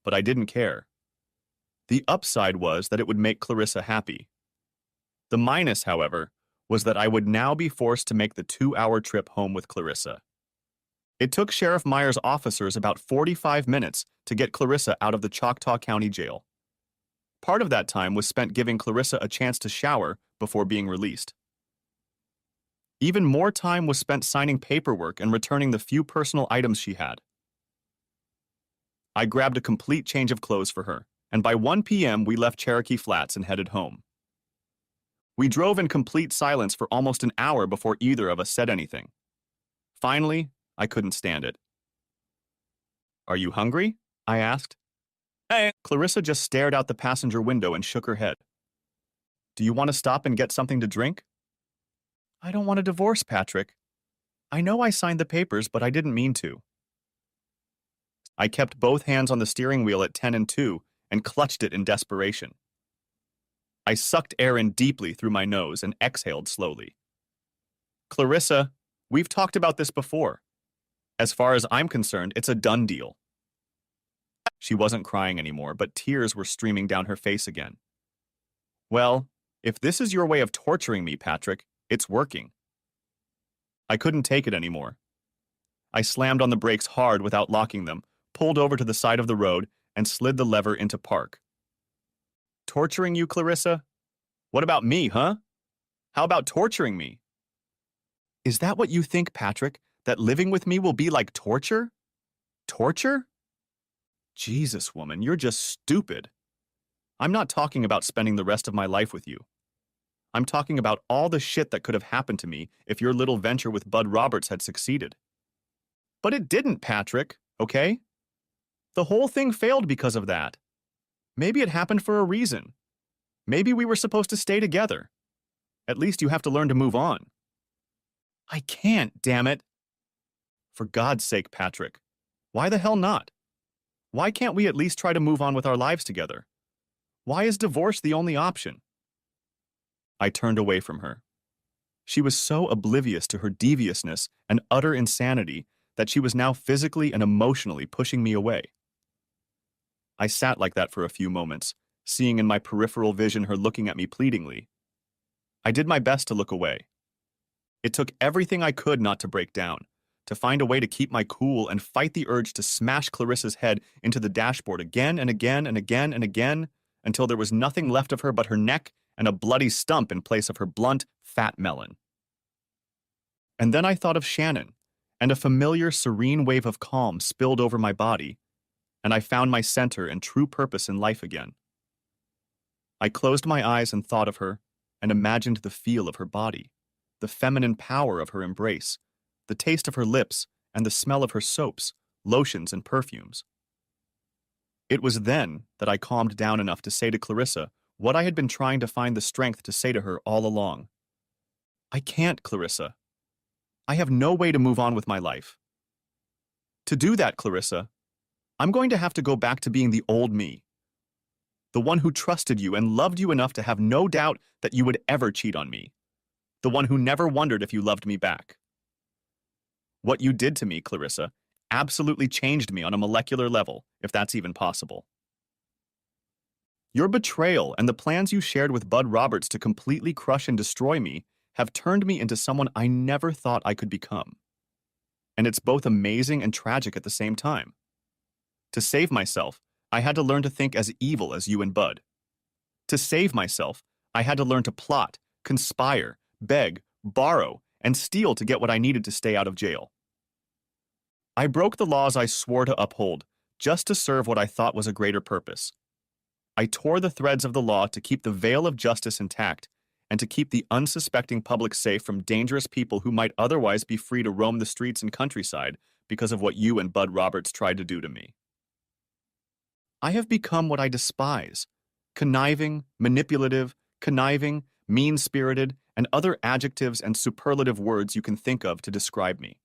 but I didn't care. The upside was that it would make Clarissa happy. The minus, however, was that I would now be forced to make the 2-hour trip home with Clarissa. It took Sheriff Meyer's officers about 45 minutes to get Clarissa out of the Choctaw County Jail. Part of that time was spent giving Clarissa a chance to shower before being released. Even more time was spent signing paperwork and returning the few personal items she had. I grabbed a complete change of clothes for her, and by 1 p.m. we left Cherokee Flats and headed home. We drove in complete silence for almost an hour before either of us said anything. Finally, I couldn't stand it. "Are you hungry?" I asked. "Hey." Clarissa just stared out the passenger window and shook her head. "Do you want to stop and get something to drink?" "I don't want a divorce, Patrick. I know I signed the papers, but I didn't mean to." I kept both hands on the steering wheel at 10 and 2 and clutched it in desperation. I sucked air in deeply through my nose and exhaled slowly. "Clarissa, we've talked about this before. As far as I'm concerned, it's a done deal." She wasn't crying anymore, but tears were streaming down her face again. "Well, if this is your way of torturing me, Patrick, it's working." I couldn't take it anymore. I slammed on the brakes hard without locking them, pulled over to the side of the road, and slid the lever into park. "Torturing you, Clarissa? What about me, huh? How about torturing me?" "Is that what you think, Patrick, that living with me will be like torture? Torture? Jesus, woman, you're just stupid. I'm not talking about spending the rest of my life with you. I'm talking about all the shit that could have happened to me if your little venture with Bud Roberts had succeeded." "But it didn't, Patrick, okay? The whole thing failed because of that. Maybe it happened for a reason. Maybe we were supposed to stay together. At least you have to learn to move on." "I can't, damn it." "For God's sake, Patrick. Why the hell not? Why can't we at least try to move on with our lives together? Why is divorce the only option?" I turned away from her. She was so oblivious to her deviousness and utter insanity that she was now physically and emotionally pushing me away. I sat like that for a few moments, seeing in my peripheral vision her looking at me pleadingly. I did my best to look away. It took everything I could not to break down, to find a way to keep my cool and fight the urge to smash Clarissa's head into the dashboard again and again and again and again until there was nothing left of her but her neck and a bloody stump in place of her blunt, fat melon. And then I thought of Shannon, and a familiar, serene wave of calm spilled over my body, and I found my center and true purpose in life again. I closed my eyes and thought of her, and imagined the feel of her body, the feminine power of her embrace, the taste of her lips, and the smell of her soaps, lotions, and perfumes. It was then that I calmed down enough to say to Clarissa what I had been trying to find the strength to say to her all along. I can't, Clarissa. I have no way to move on with my life. To do that, Clarissa, I'm going to have to go back to being the old me, the one who trusted you and loved you enough to have no doubt that you would ever cheat on me, the one who never wondered if you loved me back. What you did to me, Clarissa, absolutely changed me on a molecular level, if that's even possible. Your betrayal and the plans you shared with Bud Roberts to completely crush and destroy me have turned me into someone I never thought I could become. And it's both amazing and tragic at the same time. To save myself, I had to learn to think as evil as you and Bud. To save myself, I had to learn to plot, conspire, beg, borrow, and steal to get what I needed to stay out of jail. I broke the laws I swore to uphold, just to serve what I thought was a greater purpose. I tore the threads of the law to keep the veil of justice intact and to keep the unsuspecting public safe from dangerous people who might otherwise be free to roam the streets and countryside because of what you and Bud Roberts tried to do to me. I have become what I despise: conniving, manipulative, mean-spirited, and other adjectives and superlative words you can think of to describe me.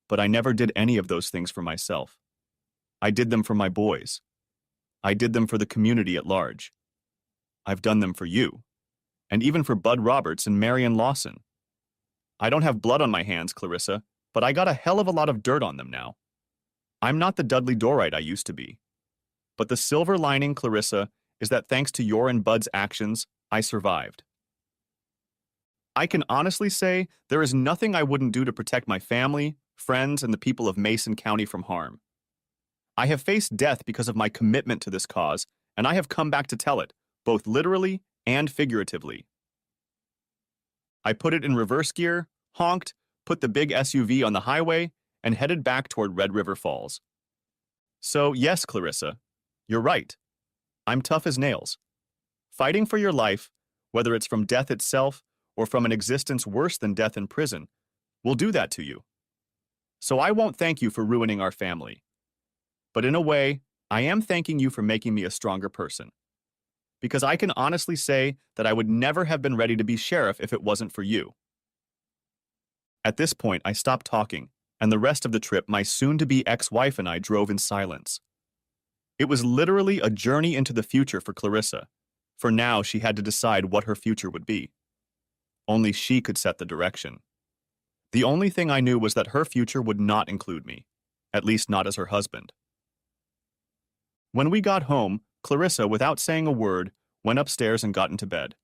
But I never did any of those things for myself. I did them for my boys. I did them for the community at large. I've done them for you, and even for Bud Roberts and Marion Lawson. I don't have blood on my hands, Clarissa, but I got a hell of a lot of dirt on them now. I'm not the Dudley Dorite I used to be. But the silver lining, Clarissa, is that thanks to your and Bud's actions, I survived. I can honestly say there is nothing I wouldn't do to protect my family, friends, and the people of Mason County from harm. I have faced death because of my commitment to this cause, and I have come back to tell it, both literally and figuratively. I put it in reverse gear, honked, put the big SUV on the highway, and headed back toward Red River Falls. So, yes, Clarissa, you're right. I'm tough as nails. Fighting for your life, whether it's from death itself or from an existence worse than death in prison, will do that to you. So I won't thank you for ruining our family. But in a way, I am thanking you for making me a stronger person. Because I can honestly say that I would never have been ready to be sheriff if it wasn't for you. At this point, I stopped talking, and the rest of the trip my soon-to-be ex-wife and I drove in silence. It was literally a journey into the future for Clarissa, for now she had to decide what her future would be. Only she could set the direction. The only thing I knew was that her future would not include me, at least not as her husband. When we got home, Clarissa, without saying a word, went upstairs and got into bed.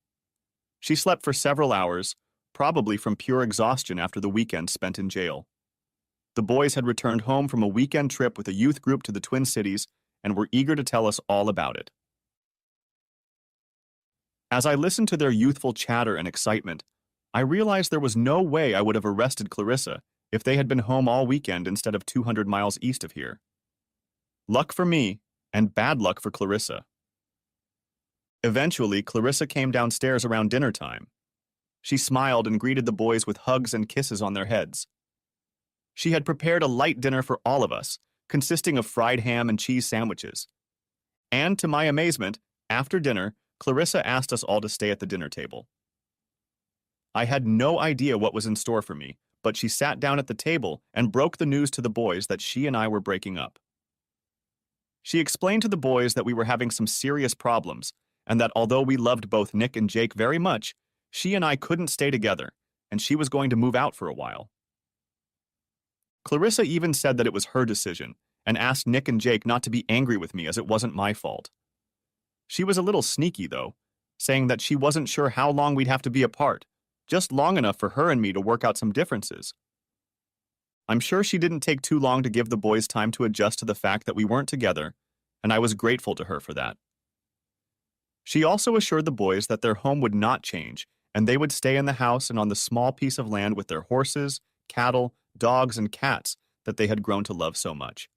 She slept for several hours, probably from pure exhaustion after the weekend spent in jail. The boys had returned home from a weekend trip with a youth group to the Twin Cities and were eager to tell us all about it. As I listened to their youthful chatter and excitement, I realized there was no way I would have arrested Clarissa if they had been home all weekend instead of 200 miles east of here. Luck for me, and bad luck for Clarissa. Eventually, Clarissa came downstairs around dinner time. She smiled and greeted the boys with hugs and kisses on their heads. She had prepared a light dinner for all of us, consisting of fried ham and cheese sandwiches. And to my amazement, after dinner, Clarissa asked us all to stay at the dinner table. I had no idea what was in store for me, but she sat down at the table and broke the news to the boys that she and I were breaking up. She explained to the boys that we were having some serious problems, and that although we loved both Nick and Jake very much, she and I couldn't stay together, and she was going to move out for a while. Clarissa even said that it was her decision, and asked Nick and Jake not to be angry with me as it wasn't my fault. She was a little sneaky, though, saying that she wasn't sure how long we'd have to be apart, just long enough for her and me to work out some differences. I'm sure she didn't take too long to give the boys time to adjust to the fact that we weren't together, and I was grateful to her for that. She also assured the boys that their home would not change, and they would stay in the house and on the small piece of land with their horses, cattle, dogs, and cats that they had grown to love so much.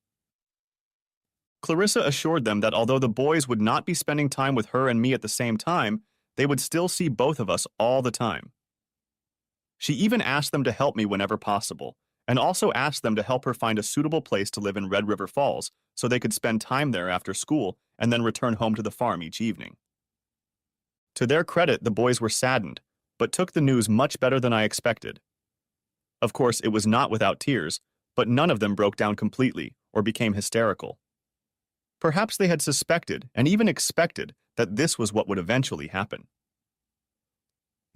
Clarissa assured them that although the boys would not be spending time with her and me at the same time, they would still see both of us all the time. She even asked them to help me whenever possible, and also asked them to help her find a suitable place to live in Red River Falls so they could spend time there after school and then return home to the farm each evening. To their credit, the boys were saddened, but took the news much better than I expected. Of course, it was not without tears, but none of them broke down completely or became hysterical. Perhaps they had suspected and even expected that this was what would eventually happen.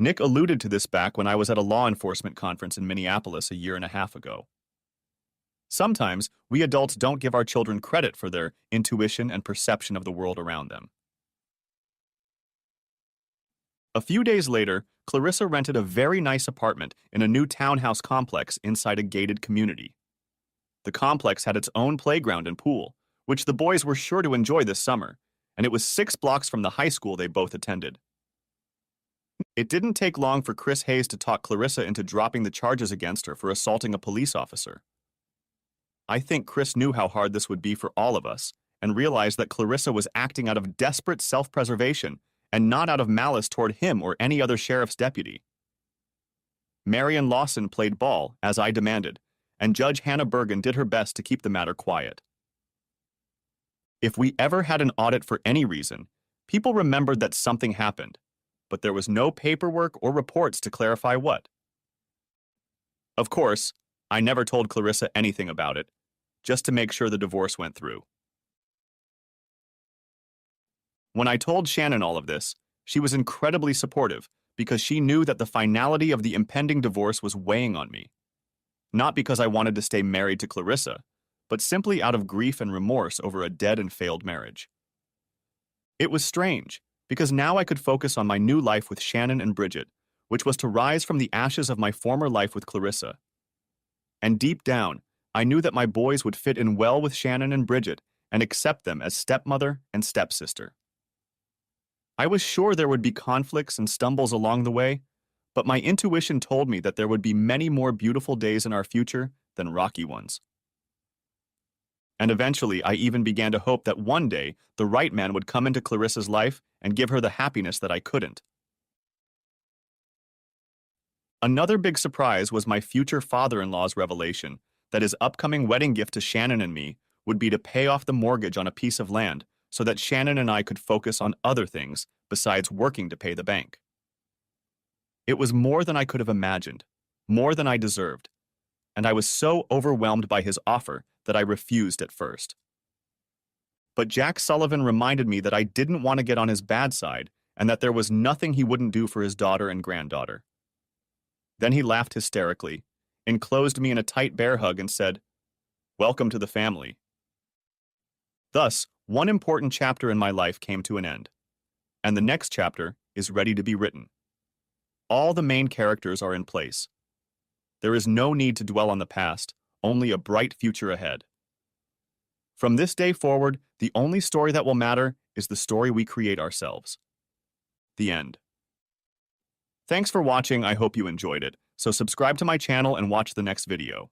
Nick alluded to this back when I was at a law enforcement conference in Minneapolis a year and a half ago. Sometimes we adults don't give our children credit for their intuition and perception of the world around them. A few days later, Clarissa rented a very nice apartment in a new townhouse complex inside a gated community. The complex had its own playground and pool, which the boys were sure to enjoy this summer, and it was 6 blocks from the high school they both attended. It didn't take long for Chris Hayes to talk Clarissa into dropping the charges against her for assaulting a police officer. I think Chris knew how hard this would be for all of us and realized that Clarissa was acting out of desperate self-preservation and not out of malice toward him or any other sheriff's deputy. Marion Lawson played ball, as I demanded, and Judge Hannah Bergen did her best to keep the matter quiet. If we ever had an audit for any reason, people remembered that something happened, but there was no paperwork or reports to clarify what. Of course, I never told Clarissa anything about it, just to make sure the divorce went through. When I told Shannon all of this, she was incredibly supportive because she knew that the finality of the impending divorce was weighing on me. Not because I wanted to stay married to Clarissa, but simply out of grief and remorse over a dead and failed marriage. It was strange, because now I could focus on my new life with Shannon and Bridget, which was to rise from the ashes of my former life with Clarissa. And deep down, I knew that my boys would fit in well with Shannon and Bridget and accept them as stepmother and stepsister. I was sure there would be conflicts and stumbles along the way, but my intuition told me that there would be many more beautiful days in our future than rocky ones. And eventually, I even began to hope that one day the right man would come into Clarissa's life and give her the happiness that I couldn't. Another big surprise was my future father-in-law's revelation that his upcoming wedding gift to Shannon and me would be to pay off the mortgage on a piece of land so that Shannon and I could focus on other things besides working to pay the bank. It was more than I could have imagined, more than I deserved, and I was so overwhelmed by his offer that I refused at first. But Jack Sullivan reminded me that I didn't want to get on his bad side and that there was nothing he wouldn't do for his daughter and granddaughter. Then he laughed hysterically, enclosed me in a tight bear hug and said, "Welcome to the family." Thus, one important chapter in my life came to an end, and the next chapter is ready to be written. All the main characters are in place. There is no need to dwell on the past, only a bright future ahead. From this day forward, the only story that will matter is the story we create ourselves. The end. Thanks for watching. I hope you enjoyed it. So subscribe to my channel and watch the next video.